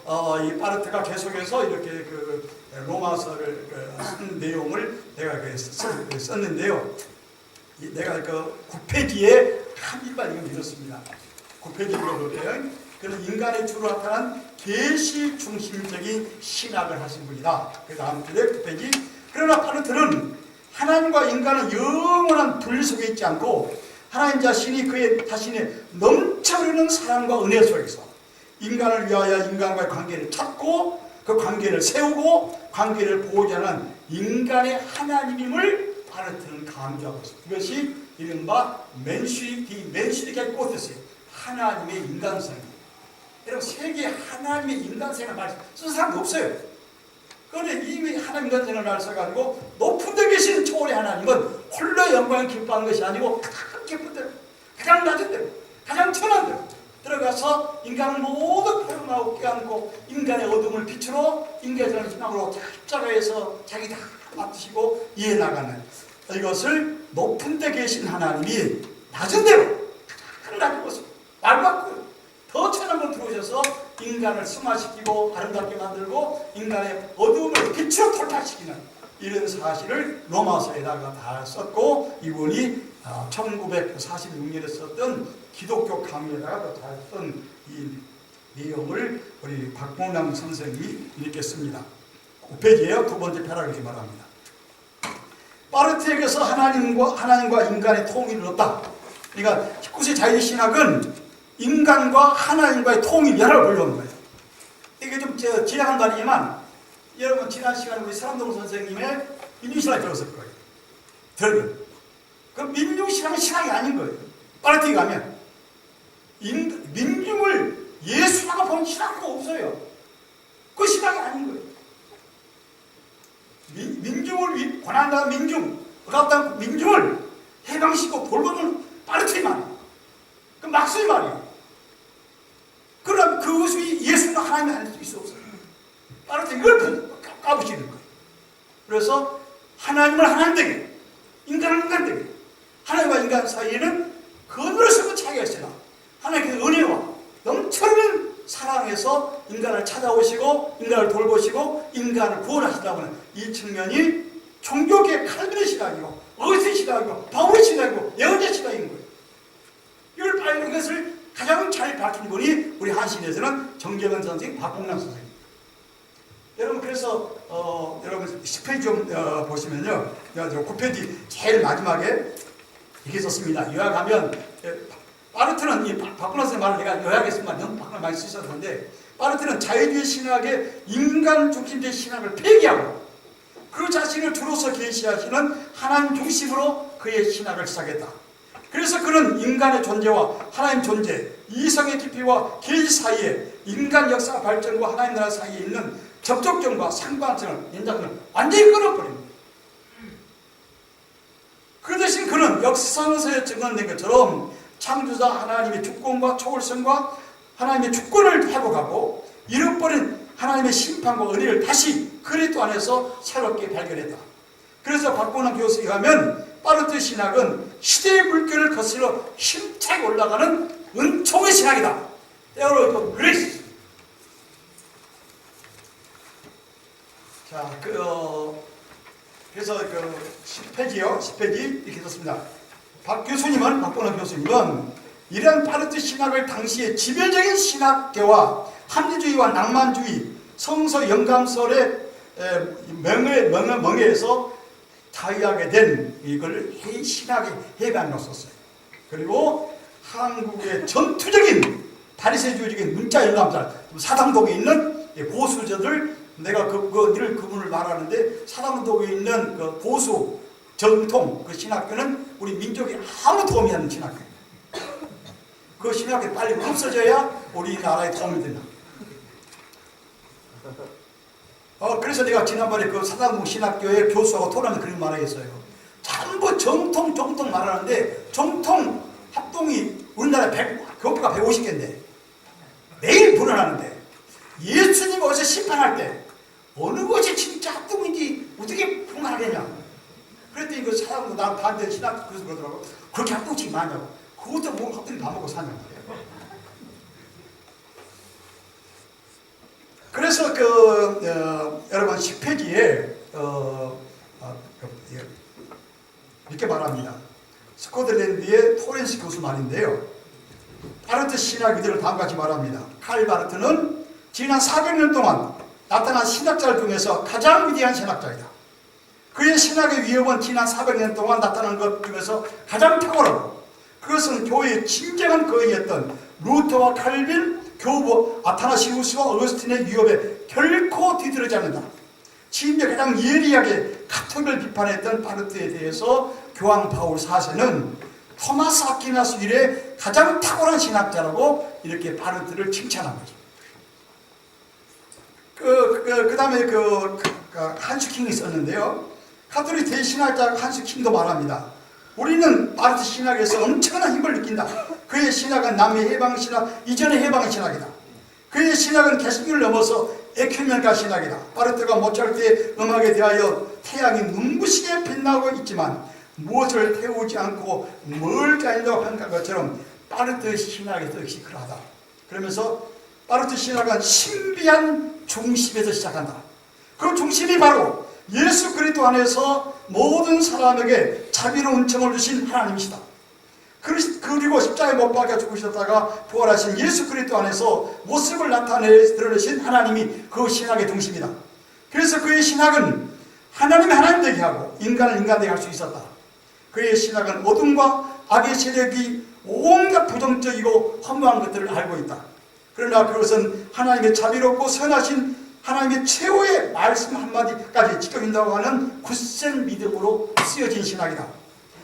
이 바르트가 계속해서 이렇게 그 로마서를 쓴 내용을 내가 썼는데요. 내가 그 9페이지에 한 일반 이거 읽었습니다. 9페이지 읽어볼게요. 그는 인간의 주로 나타난 계시 중심적인 신학을 하신 분이다. 그 다음 줄에 9페이지. 그러나 바르트는 하나님과 인간은 영원한 분리 속에 있지 않고 하나님 자신이 그의 자신의 넘쳐흐르는 사랑과 은혜 속에서 인간을 위하여 인간과의 관계를 찾고 그 관계를 세우고 관계를 보호하는 인간의 하나님임을 바르트는 강조하고 있습니다. 이것이 이른바 맨슈리티의 꽃이었어요. 하나님의 인간성입니다. 여러분, 세계에 하나님의 인간성을 쓴 사람도 없어요. 그런데 이미 하나님 인간성을 말써가지고 높은 데 계신 초월의 하나님은 홀로 영광을 기뻐하는 것이 아니고 가장 깊은 데, 가장 낮은 데, 가장 천한 데, 들어가서 인간을 모두 포용하고 껴안고 인간의 어둠을 빛으로 인간의 희망으로 십자가에서 자기 다 맡으시고 이해나가는 이것을 높은 데 계신 하나님이 낮은 데로 가장 낮은 곳을 밟았고 더 천한 걸 들어오셔서 인간을 승화시키고 아름답게 만들고 인간의 어두움을 빛으로 돌파시키는 이런 사실을 로마서에다가 다 썼고 이분이 1946년에 썼던 기독교 강의에다가 잘 쓴 이 내용을 우리 박봉남 선생님이 이렇게 씁니다. 5페이지에요. 두 번째 패러그램 이렇게 말합니다. 파르트에게서 하나님과 인간의 통일을 얻다. 그러니까 19세 자유신학은 인간과 하나님과의 통일 연합을 보려는 거예요. 이게 좀 지나간 거 아니지만 여러분 지난 시간에 우리 사람동 선생님의 민중신학을 들었을 거예요. 들으면 그 민중신학은 신학이 아닌 거예요. 파르트에 가면 민중을 예수라고 보는 신학이 없어요. 그 신학이 아닌 거예요. 민중을 권한다는 민중, 어렵다는 민중을 해방시키고 돌보는 파르트의 말이에요. 그 막스의 말이에요. 그러면 그것이 예수가 하나님이 아닐 수 없어요. 파르트 이걸 까부시는 거예요. 그래서 하나님을 하나님 되게, 인간을 인간 되게, 하나님과 인간 사이에는 그늘을 쓰고 차이가 있으나 하나님의 은혜와 넘쳐나는 사랑에서 인간을 찾아오시고 인간을 돌보시고 인간을 구원하시다고 하는 이 측면이 종교계의 칼빈의 신학이고 어거스틴 신학이고 바울의 신학이고 예언자 신학인 거예요. 이것을 가장 잘 밝힌 분이 우리 한신에서는 정재근 선생, 박봉남 선생님. 여러분 그래서 여러분 10페이지 좀 보시면요. 9페이지 제일 마지막에 이렇게 썼습니다. 요약하면 파르트는 이 박봉남 선생님 말을 내가 요약했지만 너무 박봉남 많이 쓰셨는데 파르트는 자유주의 신학의 인간 중심적 신학을 폐기하고 그 자신을 주로서 계시하시는 하나님 중심으로 그의 신학을 시작했다. 그래서 그는 인간의 존재와 하나님 존재, 이성의 깊이와 계시 사이에 인간 역사 발전과 하나님 나라 사이에 있는 접촉점과 상관성을 연장을 완전히 끊어버립니다. 그 대신 그는 역사서에 증언된 것처럼 창조자 하나님의 주권과 초월성과 하나님의 주권을 회복하고 잃어버린 하나님의 심판과 은혜를 다시 그리스도 안에서 새롭게 발견했다. 그래서 박봉남 교수에 의하면 파르트 신학은 시대의 물결을 거슬러 힘차게 올라가는 은총의 신학이다. 때로 그레이스. 자, 그래서 10페이지요. 10페이지 이렇게 썼습니다. 박봉남 교수님은 이러한 파르트 신학을 당시의 지배적인 신학계와 합리주의와 낭만주의, 성서 영감설의 멍에에서 자유하게 된 이걸 신학의 해방으로 썼어요. 그리고 한국의 전투적인 바리새주의적인 문자 영감설, 사당독에 있는 보수저들, 내가 그분을 말하는데 사당독에 있는 그 보수 정통 그 신학교는 우리 민족에 아무 도움이 안 되는 신학교예요. 그 신학교 빨리 없어져야 우리나라에 도움이 된다. 그래서 내가 지난번에 그 사당동 신학교의 교수하고 토론을 그런 말을 했어요. 전부 정통 말하는데 정통 합동이 우리나라에 교포가 150개인데 매일 불어나는데 예수님 어디서 심판할 때 어느 것이 진짜 합동인지 어떻게 평가하겠냐. 그랬더니 그 사람도 나 반대 신학 교수 그러더라고. 그렇게 합동식이 많냐고. 그것도 뭐 합동이 밥 먹고 사냐고. 그래서 여러분 10페이지에 이렇게 말합니다. 스코틀랜드의 토렌스 교수 말인데요. 파르트 신학 이들을 다음과 같이 말합니다. 칼 바르트는 지난 400년 동안 나타난 신학자 중에서 가장 위대한 신학자이다. 그의 신학의 위협은 지난 400년 동안 나타난 것 중에서 가장 탁월하고 그것은 교회의 진정한 거인이었던 루터와 칼빈, 교부 아타나시우스와 어거스틴의 위협에 결코 뒤떨어지지 않는다. 심지어 가장 예리하게 가톨릭을 비판했던 바르트에 대해서 교황 바울 4세는 토마스 아퀴나스 이래 가장 탁월한 신학자라고 이렇게 바르트를 칭찬한 거죠. 그 다음에 한스 킹이 있었는데요. 가톨릭 대신학자 한스 킹도 말합니다. 우리는 바르트 신학에서 엄청난 힘을 느낀다. 그의 신학은 남의 해방 신학 이전의 해방의 신학이다. 그의 신학은 개신교를 넘어서 에큐멘가 신학이다. 바르트가 모차르트의 음악에 대하여 태양이 눈부시게 빛나고 있지만 무엇을 태우지 않고 멀지 않는다고 한 것처럼 바르트 신학에도 역시 그러하다. 그러면서 바르트 신학은 신비한 중심에서 시작한다. 그 중심이 바로 예수 그리스도 안에서 모든 사람에게 자비로운 은총을 주신 하나님이시다. 그리고 십자가에 못 박혀 죽으셨다가 부활하신 예수 그리스도 안에서 모습을 드러내신 하나님이 그 신학의 중심이다. 그래서 그의 신학은 하나님이 하나님 되게 하고 인간을 인간 되게 할 수 있었다. 그의 신학은 어둠과 악의 세력이 온갖 부정적이고 허무한 것들을 알고 있다. 그러나 그것은 하나님의 자비롭고 선하신 하나님의 최후의 말씀 한마디까지 지켜준다고 하는 굳센 믿음으로 쓰여진 신학이다.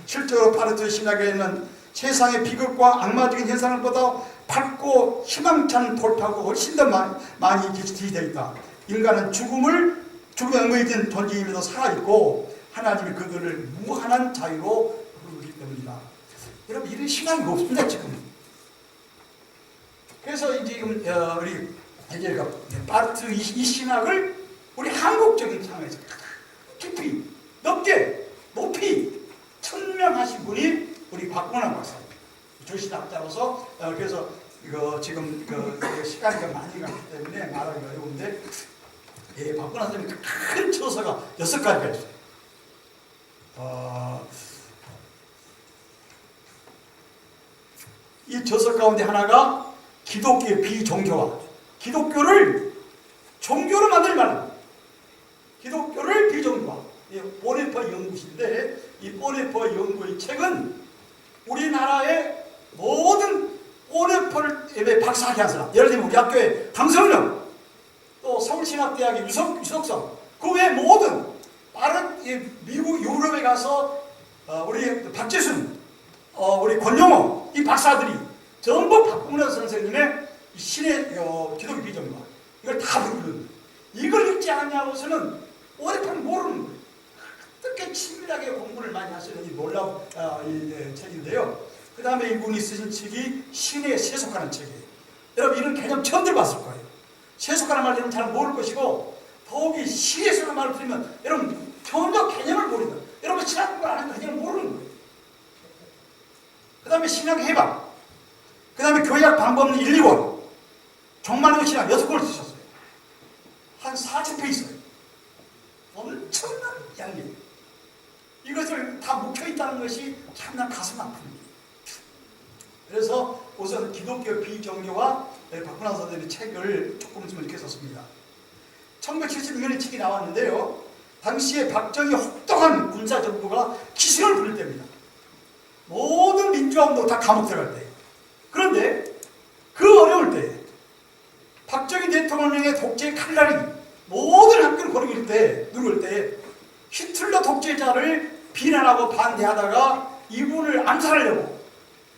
실제로 바르트 신학에는 세상의 비극과 악마적인 현상보다 밝고 희망찬 돌파구가 훨씬 더 많이 기재되어 있다. 인간은 죽음에 얽매이진 존재임에도 살아있고 하나님이 그들을 무한한 자유로 부르기 때문이다. 여러분 이런 신학이 없습니다 지금. 그래서 지금 우리 바르트 이 신학을 우리 한국적인 상황에서 깊이 넓게 높이 천명하신 분이 우리 박문환 박사입니다. 조신학자로서 그래서 이거 지금 시간이 많이 갔기 때문에 말하기가 어려운데 박문환 선생님 큰 처서가 6가지가 있어요. 이 저서 가운데 하나가 기독교의 비종교화. 기독교를 종교로 만들지 말라. 기독교를 비종교화. 보네퍼 연구실인데 이 보네퍼 연구의 책은 우리나라의 모든 보네퍼를 박사학위 한 사람, 예를 들면 우리 학교의 강성령, 또 서울신학대학의 유석성, 그 외 모든 다른 미국 유럽에 가서 우리 박재순, 우리 권영호 이 박사들이 전부 박문환 선생님의 신의 기독교 비전과 이걸 다 부르는 이걸 읽지 않냐고서는 보네퍼를 모르는 거예요. 어떻게 친밀하게 공부를 많이 하시는지 놀라운 책인데요. 그 다음에 이분이 쓰신 책이 신에 세속하는 책이에요. 여러분 이런 개념 처음 들어봤을 거예요. 세속하는 말 들으면 잘 모를 것이고 더욱이 신에서는 말을 들으면 여러분 전혀 개념을 모른다. 여러분 신학 공부를 안 하는 개념을 모르는 거예요. 그 다음에 신학 해방, 그 다음에 교회학 방법론 1, 2권, 종말론 신학 6권을 쓰셨어요. 한 4,000편 있어요. 엄청난 양리. 이것을 다 묵혀있다는 것이 참나 가슴 아픕니다. 그래서 우선 기독교 비종교와 박문환 선생님의 책을 조금 좀 이렇게 썼습니다. 1976년에 책이 나왔는데요. 당시에 박정희 혹독한 군사정부가 기승을 부릴 때입니다. 모든 민주화운동 다 감옥 들어갈 때. 그런데 그 어려울 때 박정희 대통령의 독재 칼날이 모든 학교를 거르길 때, 누를 때 히틀러 독재자를 비난하고 반대하다가 이분을 암살하려고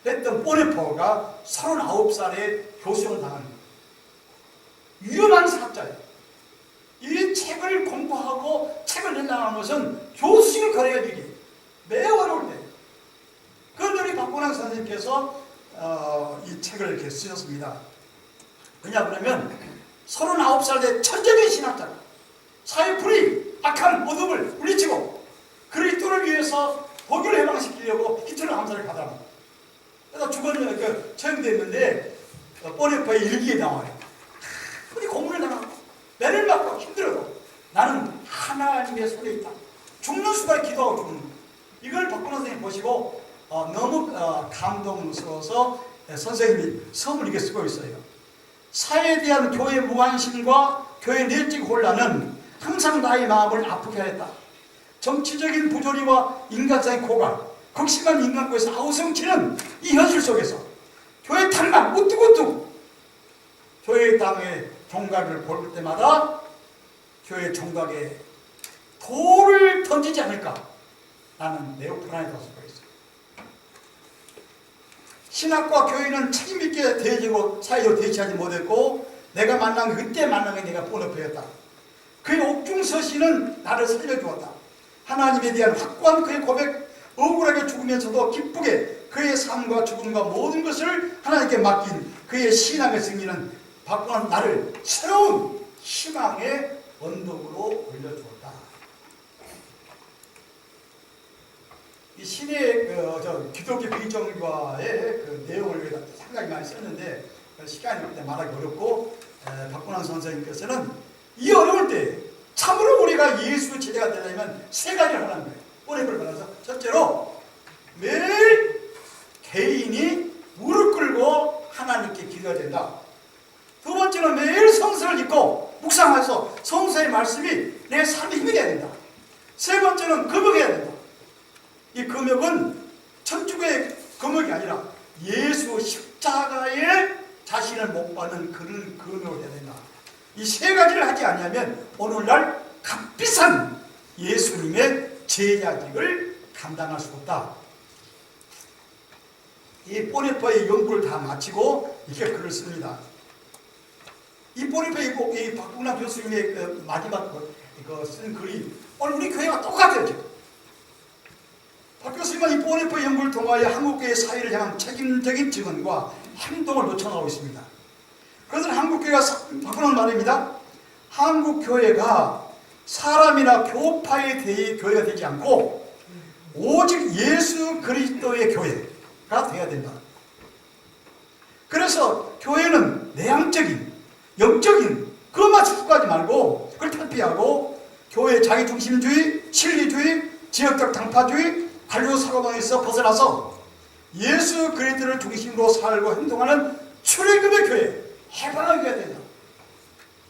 했던 보네퍼가 39살에 교수형을 당하는 거예요. 위험한 사학자예요. 이 책을 공부하고 책을 낸다는 것은 교수를 거래할 일이에요. 매우 어려울 때. 그런데 우리 박문환 선생님께서 이 책을 이렇게 쓰셨습니다. 왜냐 그러면 39살 때 천재적인 신학자가 사회 불의, 악한 어둠을 물리치고 그리스도를 위해서 독일을 해방시키려고 히틀러 암살을 받아라. 그래서 처형됐는데 보네퍼의 일기에 나와요. 우리 고문을 당하고 매를 맞고 힘들어도 나는 하나님의 손에 있다. 죽는 순간 기도하고 죽는 거예요. 이걸 박문환 선생님 보시고 너무 감동스러워서 선생님이 서문을 이렇게 쓰고 있어요. 사회에 대한 교회의 무관심과 교회의 내적 혼란은 항상 나의 마음을 아프게 하였다. 정치적인 부조리와 인간사의 고갈, 극심한 인간고에서 아우성치는 이 현실 속에서 교회 탄막 우뚝우뚝 교회의 땅에 종각을 볼 때마다 교회 종각에 돌을 던지지 않을까 나는 매우 불안해졌을 거예요. 신학과 교회는 책임있게 대해지고 사회적으로 대치하지 못했고 내가 만난 그때 만난 게 내가 보네퍼였다. 그의 옥중서신은 나를 살려주었다. 하나님에 대한 확고한 그의 고백, 억울하게 죽으면서도 기쁘게 그의 삶과 죽음과 모든 것을 하나님께 맡긴 그의 신앙의 승리는 박구는 나를 새로운 희망의 언덕으로 올려주었다. 이 신의 기독교 비정교화의 그 내용을 상당히 많이 썼는데 시간이 말하기 어렵고 박구난 선생님께서는 이 어려울 때 참으로 우리가 예수 제자가 되려면 세 가지를 하는 거예요. 꼬리를 받아서 첫째로 매일 개인이 무릎 꿇고 하나님께 기도해야 된다. 두 번째는 매일 성서를 읽고 묵상해서 성서의 말씀이 내 삶에 힘이 돼야 된다. 세 번째는 금욕해야 된다. 이 금욕은 천주교의 금욕이 아니라 예수 십자가에 자신을 못 받는 그런 금욕을 해야 된다. 이 세 가지를 하지 않으면 오늘날 값비싼 예수님의 제자직을 감당할 수 없다. 이 보네파의 연구를 다 마치고 이렇게 글을 씁니다. 이 보네파의 이 박국남 교수님의 그 마지막 쓴 글이 오늘 우리 교회가 똑같아요. 지금. 박 교수님은 이 보네파 연구를 통하여 한국교회의 사회를 향한 책임적인 증언과 행동을 요청하고 있습니다. 그것은 한국교회가 바꾸는 말입니다. 한국교회가 사람이나 교파에 대해 교회가 되지 않고 오직 예수 그리스도의 교회가 되어야 된다. 그래서 교회는 내향적인, 영적인 그것만 추구하지 말고 그걸 탈피하고 교회 자기중심주의, 진리주의, 지역적 당파주의, 관료 사고방에서 벗어나서 예수 그리스도를 중심으로 살고 행동하는 출애굽의 교회, 해방하게 해야 된다.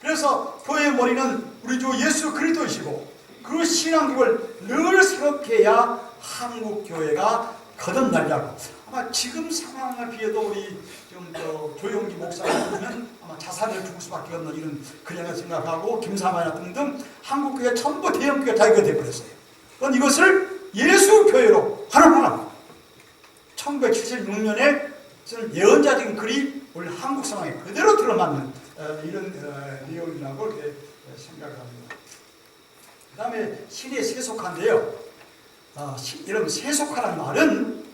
그래서 교회의 머리는 우리 주 예수 그리스도이시고 그 신앙국을 늘 새롭게 해야 한국 교회가 거듭나리라고. 아마 지금 상황에 비해도 우리 좀 조용기 목사를 보면 아마 자살을 죽을 수밖에 없는 이런 그냥을 생각하고 김사마나 등등 한국 교회 전부 대형 교회 다 이거 돼버렸어요. 그건 이것을 예수 교회로 하나하나 1976년에 쓰는 예언자적인 글이 우리 한국 상황에 그대로 들어맞는 이런 내용이라고 이렇게 생각을 합니다. 그 다음에 신의 세속화인데요. 이런 세속화라는 말은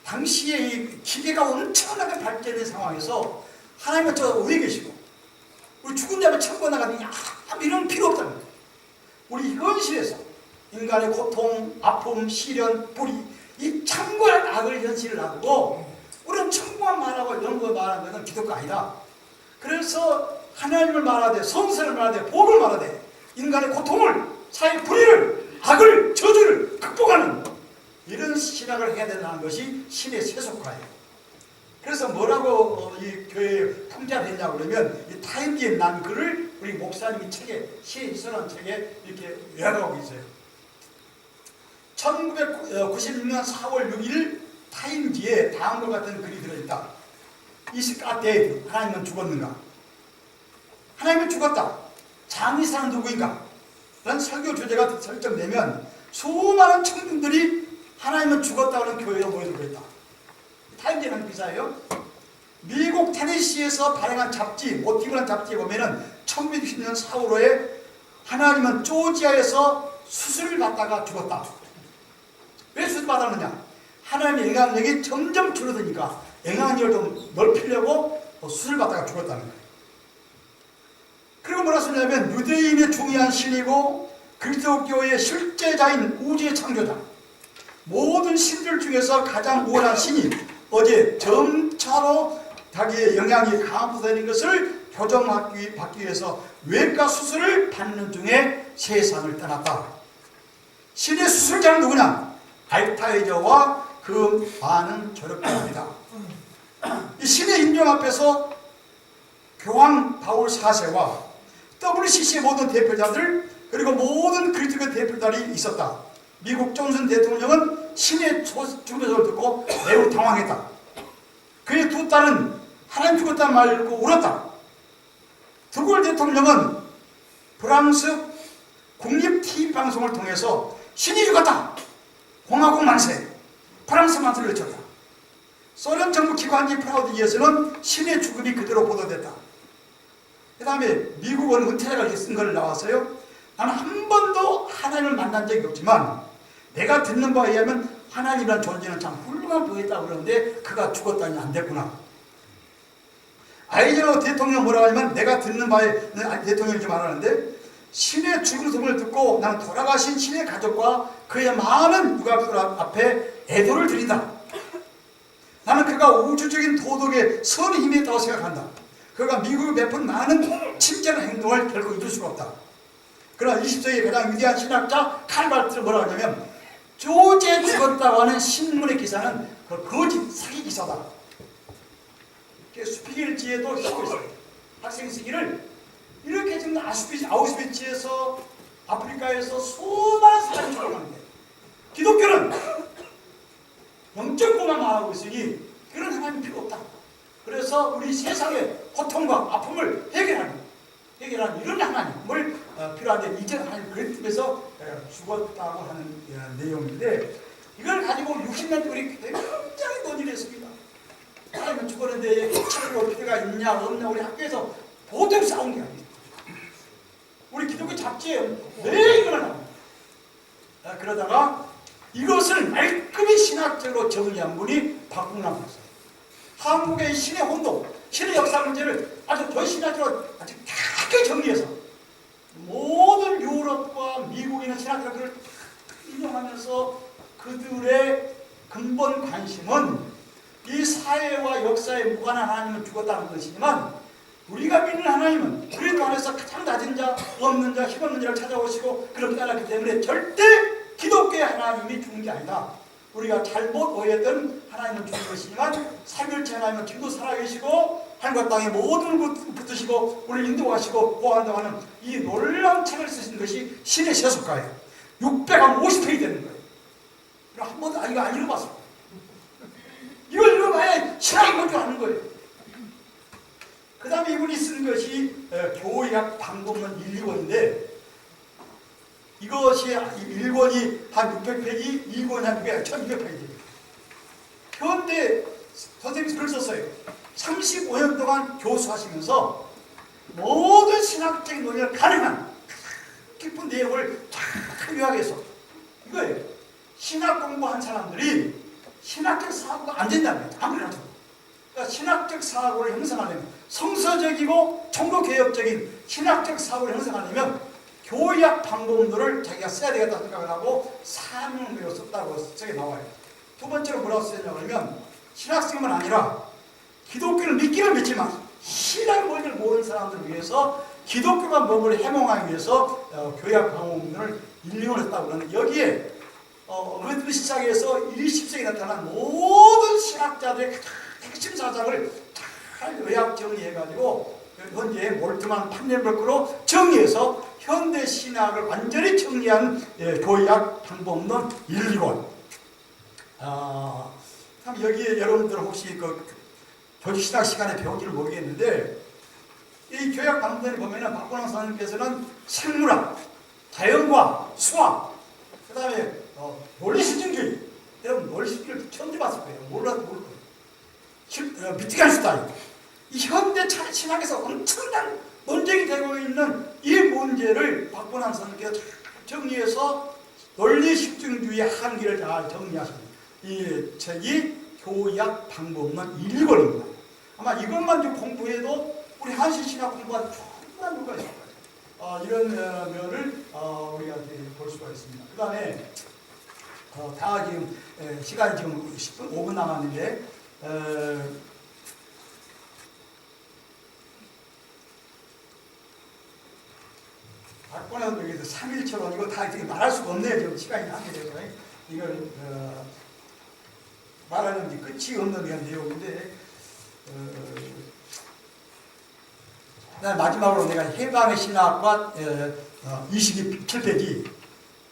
당시에 이 기계가 엄청나게 발전된 상황에서 하나님은 저 어디 계시고 우리 죽은 자면 천국에 나가니 이런 필요 없다는 거예요. 우리 현실에서 인간의 고통, 아픔, 시련, 불의 이 참고한 악을 현실을 놔두고 우리는 천국만 말하고 이런 거 말하는 것은 기독교가 아니다. 그래서 하나님을 말하되 성서를 말하되 복을 말하되 인간의 고통을 사회 불의를 악을 저주를 극복하는 이런 신학을 해야 된다는 것이 신의 세속화예요. 그래서 뭐라고 이 교회에 풍자가 됐냐고 그러면 이 타임지에 난 글을 우리 목사님이 책에 시에 있어라는 책에 이렇게 요약하고 있어요. 1996년 4월 6일 타임지에 다음과 같은 글이 들어있다. Is God dead? 하나님은 죽었는가? 하나님은 죽었다. 장의사는 누구인가? 라는 설교 주제가 설정되면 수많은 청중들이 하나님은 죽었다는 교회로 모여들고 있다. 타임지라는 기사예요. 미국 테네시에서 발행한 잡지, 모티브라는 잡지에 보면은 1960년 4월 5에 하나님은 조지아에서 수술을 받다가 죽었다. 왜 수술 받았느냐? 하나님의 영향력이 점점 줄어드니까 영향력을 좀 넓히려고 수술 받다가 죽었다는 거예요. 그리고 뭐라 쓰냐면 유대인의 중요한 신이고 그리스도교의 실제자인 우주의 창조자, 모든 신들 중에서 가장 우월한 신이 어제 점차로 자기의 영향이 강화되는 것을 교정받기 위해서 외과 수술을 받는 중에 세상을 떠났다. 신의 수술자는 누구냐? 알타이저와 그 많은 조력자입니다. 이 신의 인정 앞에서 교황 바울 4세와 WCC의 모든 대표자들 그리고 모든 그리스도교 대표자들이 있었다. 미국 존슨 대통령은 신의 중조를 듣고 매우 당황했다. 그의 두 딸은 하나님 죽었다는 말을 듣고 울었다. 드골 대통령은 프랑스 국립 TV 방송을 통해서 신이 죽었다. 공화국 만세, 프랑스 만세를 외쳤다. 소련 정부 기관지 프라우디에서는 신의 죽음이 그대로 보도됐다. 그 다음에 미국은 은퇴자가 쓴 걸 나왔어요. 나는 한 번도 하나님을 만난 적이 없지만 내가 듣는 바에 의하면 하나님이란 존재는 참 훌륭한 분이었다고 그러는데 그가 죽었다니 안 됐구나. 아이젠하워 대통령 뭐라고 하냐면 내가 듣는 바에 대통령이 좀 말하는데 신의 죽음을 듣고 나는 돌아가신 신의 가족과 그의 많은 유가족들 앞에 애도를 드린다. 나는 그가 우주적인 도덕의 선의 힘이 있다고 생각한다. 그가 미국에 베푼 많은 친절한 행동을 결코 잊을 수가 없다. 그러나 20세기의 가장 위대한 신학자 칼 바르트는 뭐라고 하냐면 조제 죽었다고 하는 신문의 기사는 그 거짓 사기 기사다. 수피겔지에도 쓰고 있어요. 학생 쓰기를 이렇게 지금 아우슈비츠에서 아프리카에서 수많은 사람이 죽어가는데 기독교는 영적 공황하고 있으니 그런 하나님 필요 없다. 그래서 우리 세상의 고통과 아픔을 해결하는 이런 하나님을 필요한데 이제 하나님 그런 뜻에서 죽었다고 하는 내용인데 이걸 가지고 60년 우리 굉장히 논의를 했습니다. 하나님은 죽었는데 치료로 필요가 있냐 없냐 우리 학교에서 보통 싸운 게 아니에요. 우리 기독교 잡지에 매일 이거나 나옵니다. 그러다가 이것을 말끔히 신학적으로 정리한 분이 박국남 박사예요. 한국의 신의 혼동, 신의 역사 문제를 아주 더 신학적으로 아주 크게 정리해서 모든 유럽과 미국에 있는 신학자들을 인용하면서 그들의 근본 관심은 이 사회와 역사에 무관한 하나님은 죽었다는 것이지만 우리가 믿는 하나님은 그리스도 안에서 가장 낮은 자, 없는 자, 힘없는 자를 찾아오시고 그렇게 따랐기 때문에 절대 기독교의 하나님이 죽은 게 아니다. 우리가 잘못 오해했던 하나님은 죽은 것이지만 삼일째 하나님은 지금도 살아계시고 하늘과 땅에 모든 걸 붙드시고 우리를 인도하시고 보호한다고 하는 이 놀라운 책을 쓰신 것이 신의 세속가예요. 650페이지 되는 거예요. 한 번도 이거 안 읽어봤어요. 이걸 읽어봐야 신학이 뭔지 아는 거예요. 그 다음에 이분이 쓴 것이 교약 방법론 1, 2권인데 이것이 1권이 한 600페이지, 2권이 한 1200페이지. 현대 선생님이 글을 썼어요. 35년 동안 교수하시면서 모든 신학적인 논의가 가능한 깊은 내용을 쫙 요약해서 이거예요. 신학 공부한 사람들이 신학적 사고가 안 된다는 거예요. 아무리 가도. 그러니까 신학적 사고를 형성하려면 성서적이고 종교개혁적인 신학적 사고를 형성하려면 교약 방법론을 자기가 써야 되겠다 생각을 하고 사명으로 썼다고 저게 나와요. 두 번째로 뭐라고 쓰였냐고 하면 신학생만 아니라 기독교를 믿기는 믿지만 신앙 원리를 모르는 사람들을 위해서 기독교가 뭔가를 해몽하기 위해서 교약 방법론을 인용을 했다고 그러는 여기에 어른들 시작해서 20세기에 나타난 모든 신학자들의 핵심 사상을 잘 요약 정리해가지고 현재 몰트만 판넬버크로 정리해서 현대 신학을 완전히 정리한 교약 방법론 1, 2권. 참 여기에 여러분들 혹시 교주신학 시간에 배운지를 모르겠는데 이 교약 방법론을 보면은 박건왕 선생님께서는 생물학, 자연과학, 수학, 그 다음에 논리실증주의. 여러분 논리실증주의 처음 들어봤을 거예요. 몰라도 모를 거예요. 비트겐슈타인. 이 현대 신학에서 엄청난 논쟁이 되고 있는 이 문제를 박건왕 선생님께서 정리해서 논리실증주의의 한계를 잘 정리하신 이 책이 교약 방법론 1권입니다. 아마 이것만 좀 공부해도 우리 한신신학 공부한 충분한 효과가 있을 거예요. 이런 면을 우리가 볼 수가 있습니다. 그 다음에 다 지금 시간이 지금 10분, 5분 남았는데 박권에서 여기서 3일처럼 이거 다 이렇게 말할 수가 없네요. 지금 시간이 한계돼서 이걸 말하는 게 끝이 없는 내용인데 마지막으로 내가 해방의 신학과 27페이지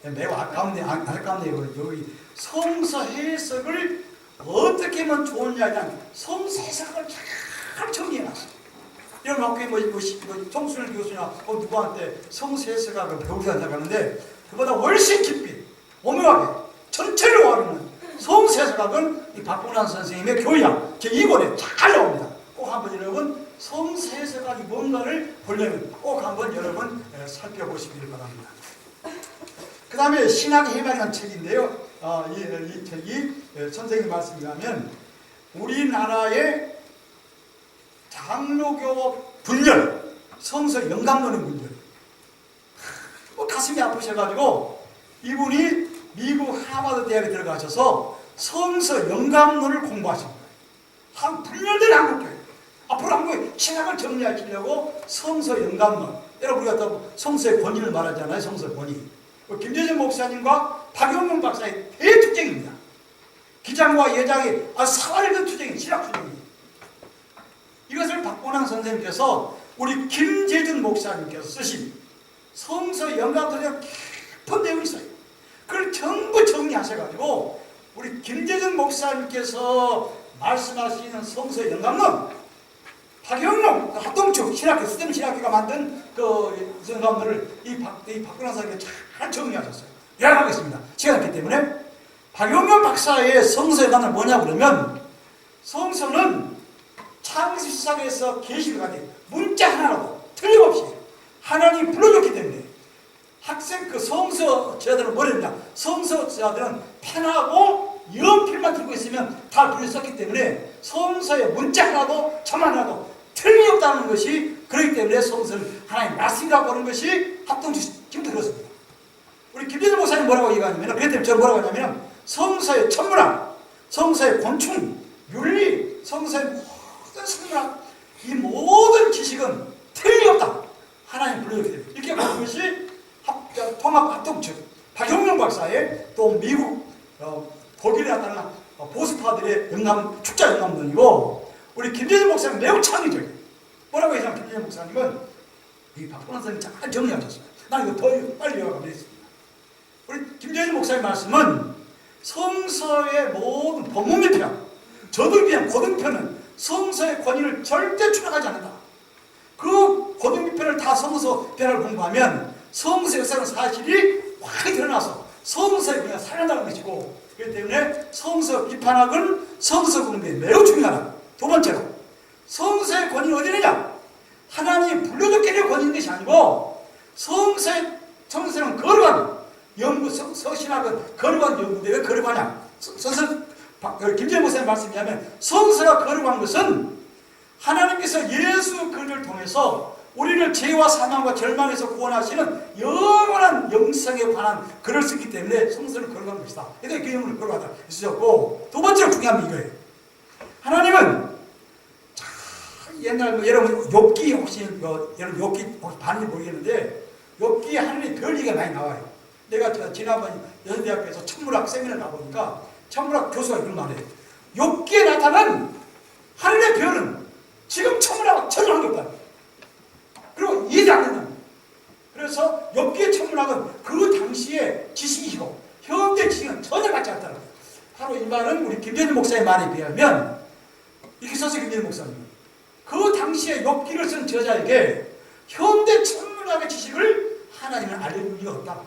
매우 안타깝네요. 여기 성서 해석을 어떻게 하면 좋으냐에 대한 성서 해석을 잘 정리해놨어요. 이런 학교에 정순일 교수나 누구한테 성서 해석학을 배우자 생각하는데 그보다 훨씬 깊이 오묘하게 전체를 와르는 성서 해석학은 이 박봉란 선생님의 교양 제2권에 잘 나옵니다. 꼭 한번 여러분 성서 해석학이 뭔가를 보려면 꼭 한번 여러분 살펴보시길 바랍니다. 그 다음에 신학의 희망이라는 책인데요. 이 책이 선생님 말씀에 하면 우리나라의 장로교 분열, 성서 영감론의 분열. 가슴이 아프셔가지고 이분이 미국 하버드 대학에 들어가셔서 성서 영감론을 공부하신 거예요. 한 분열된 한국교회. 앞으로 한국의 신학을 정리하시려고 성서 영감론. 여러분 우리가 또 성서의 권위를 말하잖아요. 성서의 권위. 김재준 목사님과 박용문 박사의 대투쟁입니다. 기장과 예장의 사활급 투쟁이 신학 투쟁입니다. 이것을 박본환 선생님께서 우리 김재준 목사님께서 쓰신 성서 영감론에 깊은 내용이 있어요. 그걸 전부 정리하셔가지고 우리 김재준 목사님께서 말씀하시는 성서 영감론, 박영록, 합동축 신학교, 스템 신학교가 만든 그 영감론을 이 박근환 선생님께서 잘 정리하셨어요. 요약하겠습니다. 시간이 없기 때문에. 박영록 박사의 성서 영감론은 뭐냐 그러면 성서는 창세 시작에서 계시록까지 문자 하나라도 틀림없이 하나님이 불러줬기 때문에 학생 그 성서자들은 뭐랬냐? 성서자들은 펜하고 연필만 들고 있으면 다 불려 썼기 때문에 성서의 문자 하나도 점 하나도 틀림없다는 것이 그렇기 때문에 성서는 하나님의 말씀이라고 보는 것이 합동주의 지금 들었습니다. 우리 김재준 목사님 뭐라고 얘기하냐면 그렇기 때문에 저는 뭐라고 하냐면 성서의 천문학, 성서의 곤충, 윤리, 성서의 모든 생물학 이 모든 지식은 틀림없다. 하나님 불러줬기 때문에 이렇게 보는 것이 통합합동축 박용명 박사의 또 미국 독일에 나타난 보수파들의 축자 영감론이고 우리 김재준 목사님 매우 창의적이에요. 뭐라고 했냐면 김재준 목사님은 이 박본환 선생님 잘 정리하셨어요. 난 이거 더 빨리 요약하면 되겠습니다. 우리 김재준 목사님 말씀은 성서의 모든 본문밀편 저들비한 고등편은 성서의 권위를 절대 추락하지 않는다. 그 고등편을 다 성서 변화를 공부하면 성서 역사는 사실이 확 드러나서 성서에 그냥 살아나는 것이고 그렇기 때문에 성서 비판학은 성서 공부에 매우 중요하다. 두 번째로 성서의 권위는 어디 있느냐? 하나님이 불러줬기 때문에 권위 있는 것이 아니고 성서는 거룩한 연구, 서신학은 거룩한 연구인데 왜 거룩하냐? 김재현 목사님 말씀에 하면 성서가 거룩한 것은 하나님께서 예수 그리스도를 통해서 우리를 죄와 사망과 절망에서 구원하시는 영원한 영생에 관한 글을 쓰기 때문에 성서를 거룩한 것이다. 그러니까 그 영혼을 거룩하다 있으셨고 두 번째로 중요한 게 이거예요. 하나님은 옛날 여러분 욥기 혹시 여러분 욥기 혹시 봤는지 모르겠는데 욥기에 하나님의 별 얘기가 많이 나와요. 내가 지난번 연세대학교에서 천문학 세미나를 가보니까 천문학 교수가 이런 말이에요. 욥기에 나타난 하늘의 별은 지금 천문학과 전혀 관계없다. 그리고 이해도 안 된다. 그래서 욥기의 천문학은 그 당시의 지식이고 현대 지식은 전혀 같지 않다는 거예요. 바로 이 말은 우리 김재준 목사의 말에 비하면 이렇게 썼어요. 김재준 목사님. 그 당시에 욥기를 쓴 저자에게 현대 천문학의 지식을 하나님은 알려줄 리가 없다.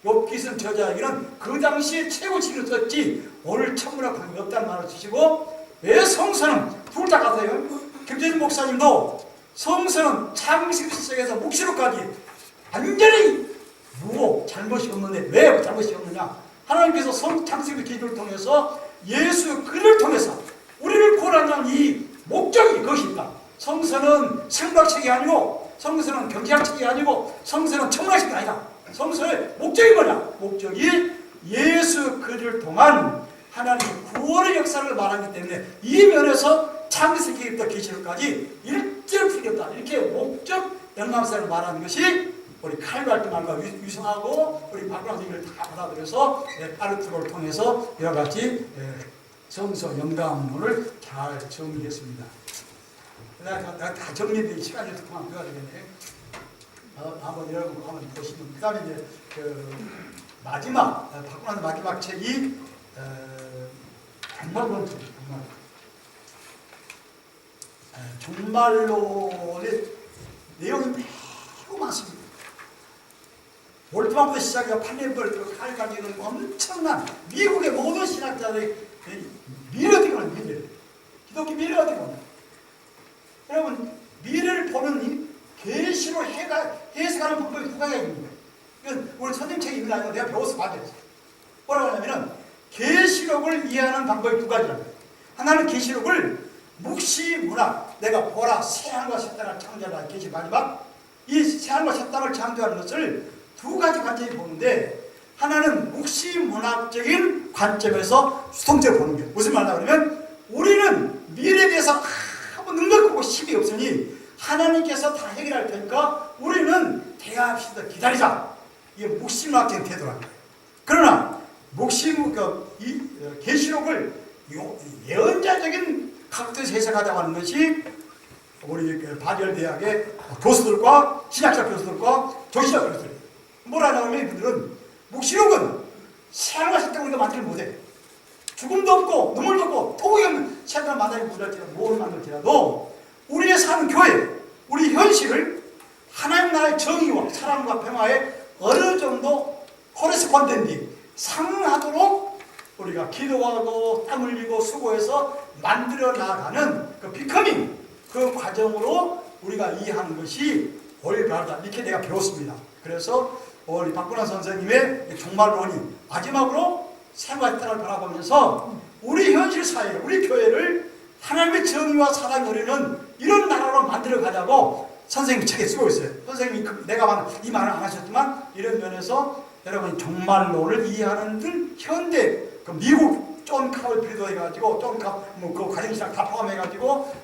욥기 쓴 저자에게는 그 당시에 최고 지식을 썼지 오늘 천문학 관계가 없다는 말을 주시고 왜 성서는 둘 다 같아요. 김재준 목사님도 성서는 창세기 시작해서 묵시록까지 완전히 무고 잘못이 없는데 왜 잘못이 없느냐? 하나님께서 창세기 기도를 통해서 예수 그를 통해서 우리를 구원한다는 이 목적이 그것이 있다. 성서는 생물학책이 아니고 성서는 경제학책이 아니고 성서는 천문학책이 아니다. 성서의 목적이 뭐냐? 목적이 예수 그를 통한 하나님의 구원의 역사를 말하기 때문에 이 면에서 창세기부터 계시록까지 일절 틀렸다. 이렇게 목적 영감사를 말하는 것이 우리 칼발트 말과 유성하고 우리 박근혜 선생님을 다 받아들여서 아르투로를 통해서 여러 가지 성서 영감론을 잘 정리했습니다. 내가 다 정리된 시간이 좀 그만 배워야 되겠네. 한번 여러분 한번 보시면 그 다음에 이제 그 마지막 박근혜 마지막 책이 종말론의 내용이 매우 많습니다. 몰트만부터 시작해서 판넬벌 칼까지는 엄청난 미국의 모든 신학자들이 미래적인 미래, 기독교 미래적인 여러분 미래를 보는 계시로 해석하는 방법이 두 가지가 있는 거예요. 이건 우리 선생님 책에 있는 거 아니고 내가 배워서 받았어요. 뭐라고 하냐면은 계시록을 이해하는 방법이 두 가지라는 거예요. 하나는 계시록을 묵시문학, 내가 보라 새하늘과 새 땅을 창조하라 계시 마지막 이 새하늘과 새 땅을 창조하는 것을 두 가지 관점이 보는데, 하나는 묵시문학적인 관점에서 수동적으로 보는 거예요. 무슨 말이냐 그러면 우리는 미래에 대해서 아무 능력하고 힘이 없으니 하나님께서 다 해결할 테니까 우리는 대합시다 기다리자. 이게 묵시문학적인 태도라는 거예요. 그러나 계시록을 예언자적인 각도에서 해석하자고 하는 것이 우리 바리얼대학의 교수들과 신학자 교수들과 조시자 교수들 뭐라고 하면 이분들은 묵시록은 새하늘과 새 땅을 우리가 만들지 못해. 죽음도 없고 눈물도 없고 토기 없는 새하늘 만나기 못할지라도 뭘 만들지라도 우리의 사는 교회, 우리 현실을 하나님 나라의 정의와 사랑과 평화에 어느 정도 코레스폰덴디 상응하도록 우리가 기도하고 땀 흘리고 수고해서 만들어 나가는 그 비커밍, 그 과정으로 우리가 이해하는 것이 올바르다. 이렇게 내가 배웠습니다. 그래서 우리 박근환 선생님의 종말론이 마지막으로 생활 따라 바라보면서 우리 현실 사회를, 우리 교회를 하나님의 정의와 사랑이 누리는 이런 나라로 만들어 가자고 선생님이 책에 쓰고 있어요. 선생님이 내가 이 말을 안 하셨지만 이런 면에서 여러분이 종말론을 이해하는 등 현대 그 미국 존 카울필드 해가지고 그 과정시장 다 포함해가지고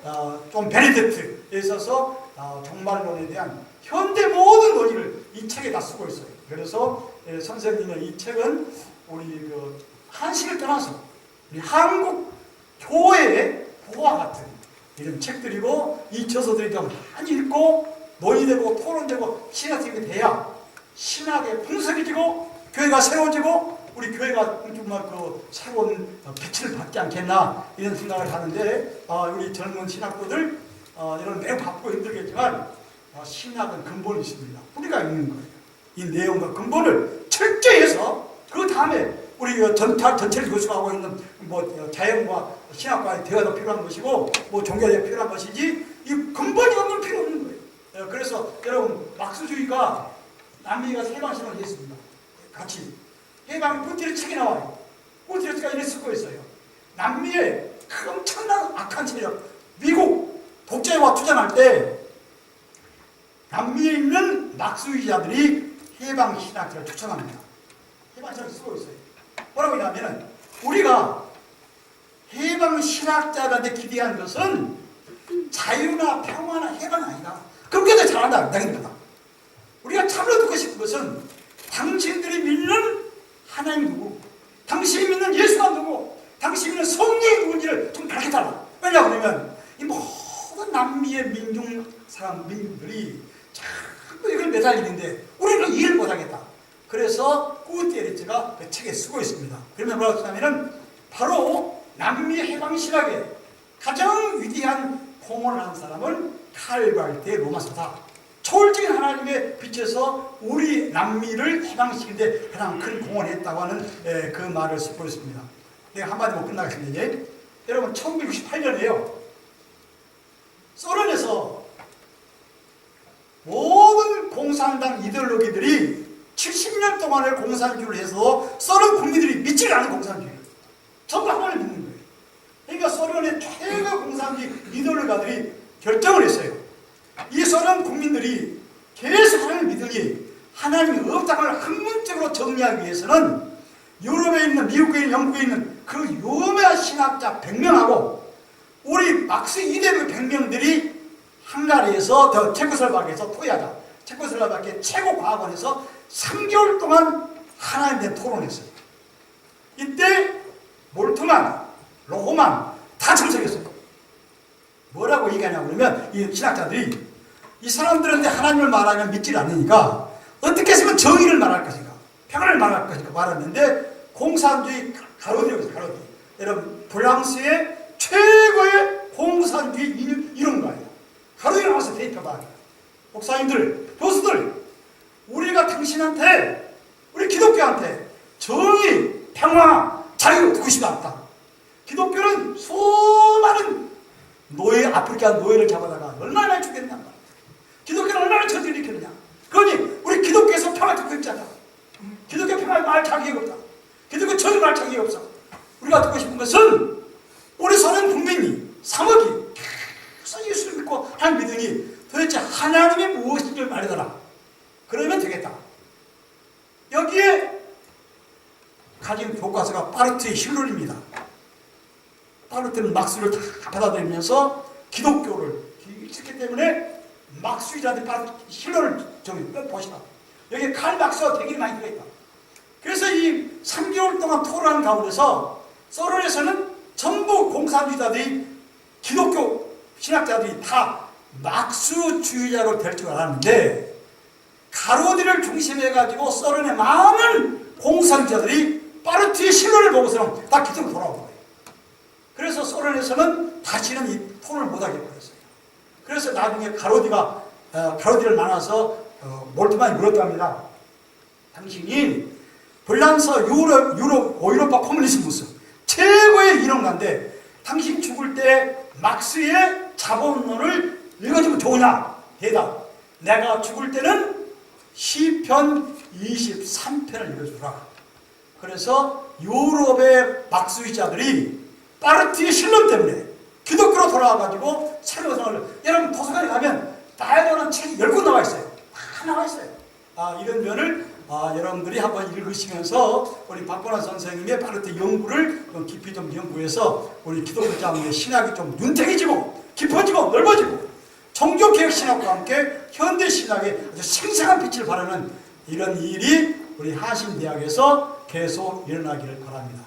존 베네딕트에 있어서 종말론에 대한 현대 모든 논의를 이 책에 다 쓰고 있어요. 그래서 선생님의 이 책은 우리 한식을 떠나서 우리 한국 교회의 보화 같은 이런 책들이고, 이 저서들이 좀 많이 읽고 논의되고 토론되고 신학적이 돼야 신학의 풍성이 지고 교회가 세워지고 우리 교회가 정말 그 새로운 빛을 받지 않겠나 이런 생각을 하는데, 우리 젊은 신학도들 이런 매우 바쁘고 힘들겠지만 신학은 근본이 있습니다. 우리가 있는 거예요. 이 내용과 근본을 철저히 해서 그 다음에 우리 전체를 교수하고 있는 자연과 신학과의 대화도 필요한 것이고 종교가 필요한 것이지 이 근본이 없는 필요 없는 거예요. 그래서 여러분 막스주의가 남미가 해방신학을 했습니다. 같이 해방 꾸티르 책이 나와요. 꾸티르가 이렇게 쓰고 있어요. 남미의 엄청난 악한 세력, 미국 독재와 투쟁할 때 남미에 있는 막스주의자들이 해방신학자를 추천합니다. 해방신학을 쓰고 있어요. 뭐라고 하냐면 우리가 해방신학자들한테 기대한 것은 자유나 평화나 해방이 아니다. 그렇게도 잘한다. 당연하다. 우리가 참으로 듣고 싶은 것은 당신들이 믿는 하나님이 누구, 당신이 믿는 예수가 누구, 당신이 믿는 성령이 누군지를 좀 밝혀달라. 왜냐하고 그러면 이 모든 남미의 민중들이 자꾸 이걸 매달리는데 우리는 이해를 못하겠다. 그래서 꾸티에르츠가 그 책에 쓰고 있습니다. 그러면 뭐라고 하냐면은 바로 남미 해방신학의 가장 위대한 공헌을 한 사람은 칼발트의 로마서다. 초월적인 하나님의 빛에서 우리 남미를 해방시킬 때 가장 큰 공헌을 했다고 하는 그 말을 쓰고 있습니다. 내가 한마디 못 끝나겠습니다. 이제. 여러분 1968년에요. 소련에서 모든 공산당 이데올로기들이 70년 동안을 공산주의를 해서 소련 국민들이 믿지 않은 공산주의를 전부 하나를 믿는 거예요. 그러니까 소련의 최고 공산주의 이데올로가들이 결정을 했어요. 이 소련 국민들이 계속 하나님을 믿으니 하나님이 없다는 걸 학문적으로 정리하기 위해서는 유럽에 있는, 미국에 있는, 영국에 있는 그 유명한 신학자 100명하고 우리 막스 이대로 100명들이 헝가리에서 체코슬로바키아에서 토의하자. 체코슬로바키아 최고 과학원에서 3개월 동안 하나님에 대해 토론했어요. 이때 몰트만, 로호만 다 참석했어요. 뭐라고 얘기하냐고 그러면 이 신학자들이 이 사람들한테 하나님을 말하면 믿질 않으니까 어떻게 했으면 정의를 말할 것인가, 평화를 말할 것인가 말했는데 공산주의 가로디라고 했어요. 가로디. 여러분 프랑스의 최고의 공산주의 이론가예요. 가로디 나와서 대입해봐. 목사님들, 교수들, 우리가 당신한테, 우리 기독교한테 정의, 평화, 자유를 듣고 싶지 않다. 기독교는 수많은 아프리카 노예를 잡아다가 얼마나 죽겠냐. 기독교는 얼마나 저주를 일으켰느냐. 그러니 우리 기독교에서 평화 듣고 있지 않다. 하나님이 무엇인지를 말해달라. 그러면 되겠다. 여기에 가진 교과서가 파르트의 실론입니다. 파르트는 막수를 다 받아들이면서 기독교를 읽기 때문에 막수이자한테 파르트 실론을 보시라. 여기에 칼 막수가 되게 많이 들어있다. 그래서 이 3개월 동안 토론하는 가운데서 서론에서는 전부 공산주의자들이 기독교 신학자들이 다 막수주의자로 될 줄 알았는데 가로디를 중심해가지고 서론의 많은 공산주의자들이 파르트의 실론을 보고서는 다 기독으로 돌아온 거예요. 그래서 서론에서는 다시는 이 토론을 못하게 버렸어요. 그래서 나중에 가로디를 만나서 몰트만이 물었답니다. 당신이 불란서 유로파 커뮤니스무스 최고의 이론가인데 당신 죽을 때 막스의 자본론을 읽어주면 좋으냐? 대답. 내가 죽을 때는 시편 23편을 읽어주라. 그래서 유럽의 막스주의자들이 파르트의 실론 때문에 기독교로 돌아와가지고 새로운 생활을, 여러분 도서관에 가면 다양한 책이 10권 나와 있어요. 다 나와 있어요. 이런 면을 여러분들이 한번 읽으시면서 우리 박건환 선생님의 파르트 연구를 좀 깊이 좀 연구해서 우리 기독교 자문의 신학이 좀 윤택해지고 깊어지고 넓어지고 종교개혁 신학과 함께 현대 신학에 아주 생생한 빛을 발하는 이런 일이 우리 한신대학에서 계속 일어나기를 바랍니다.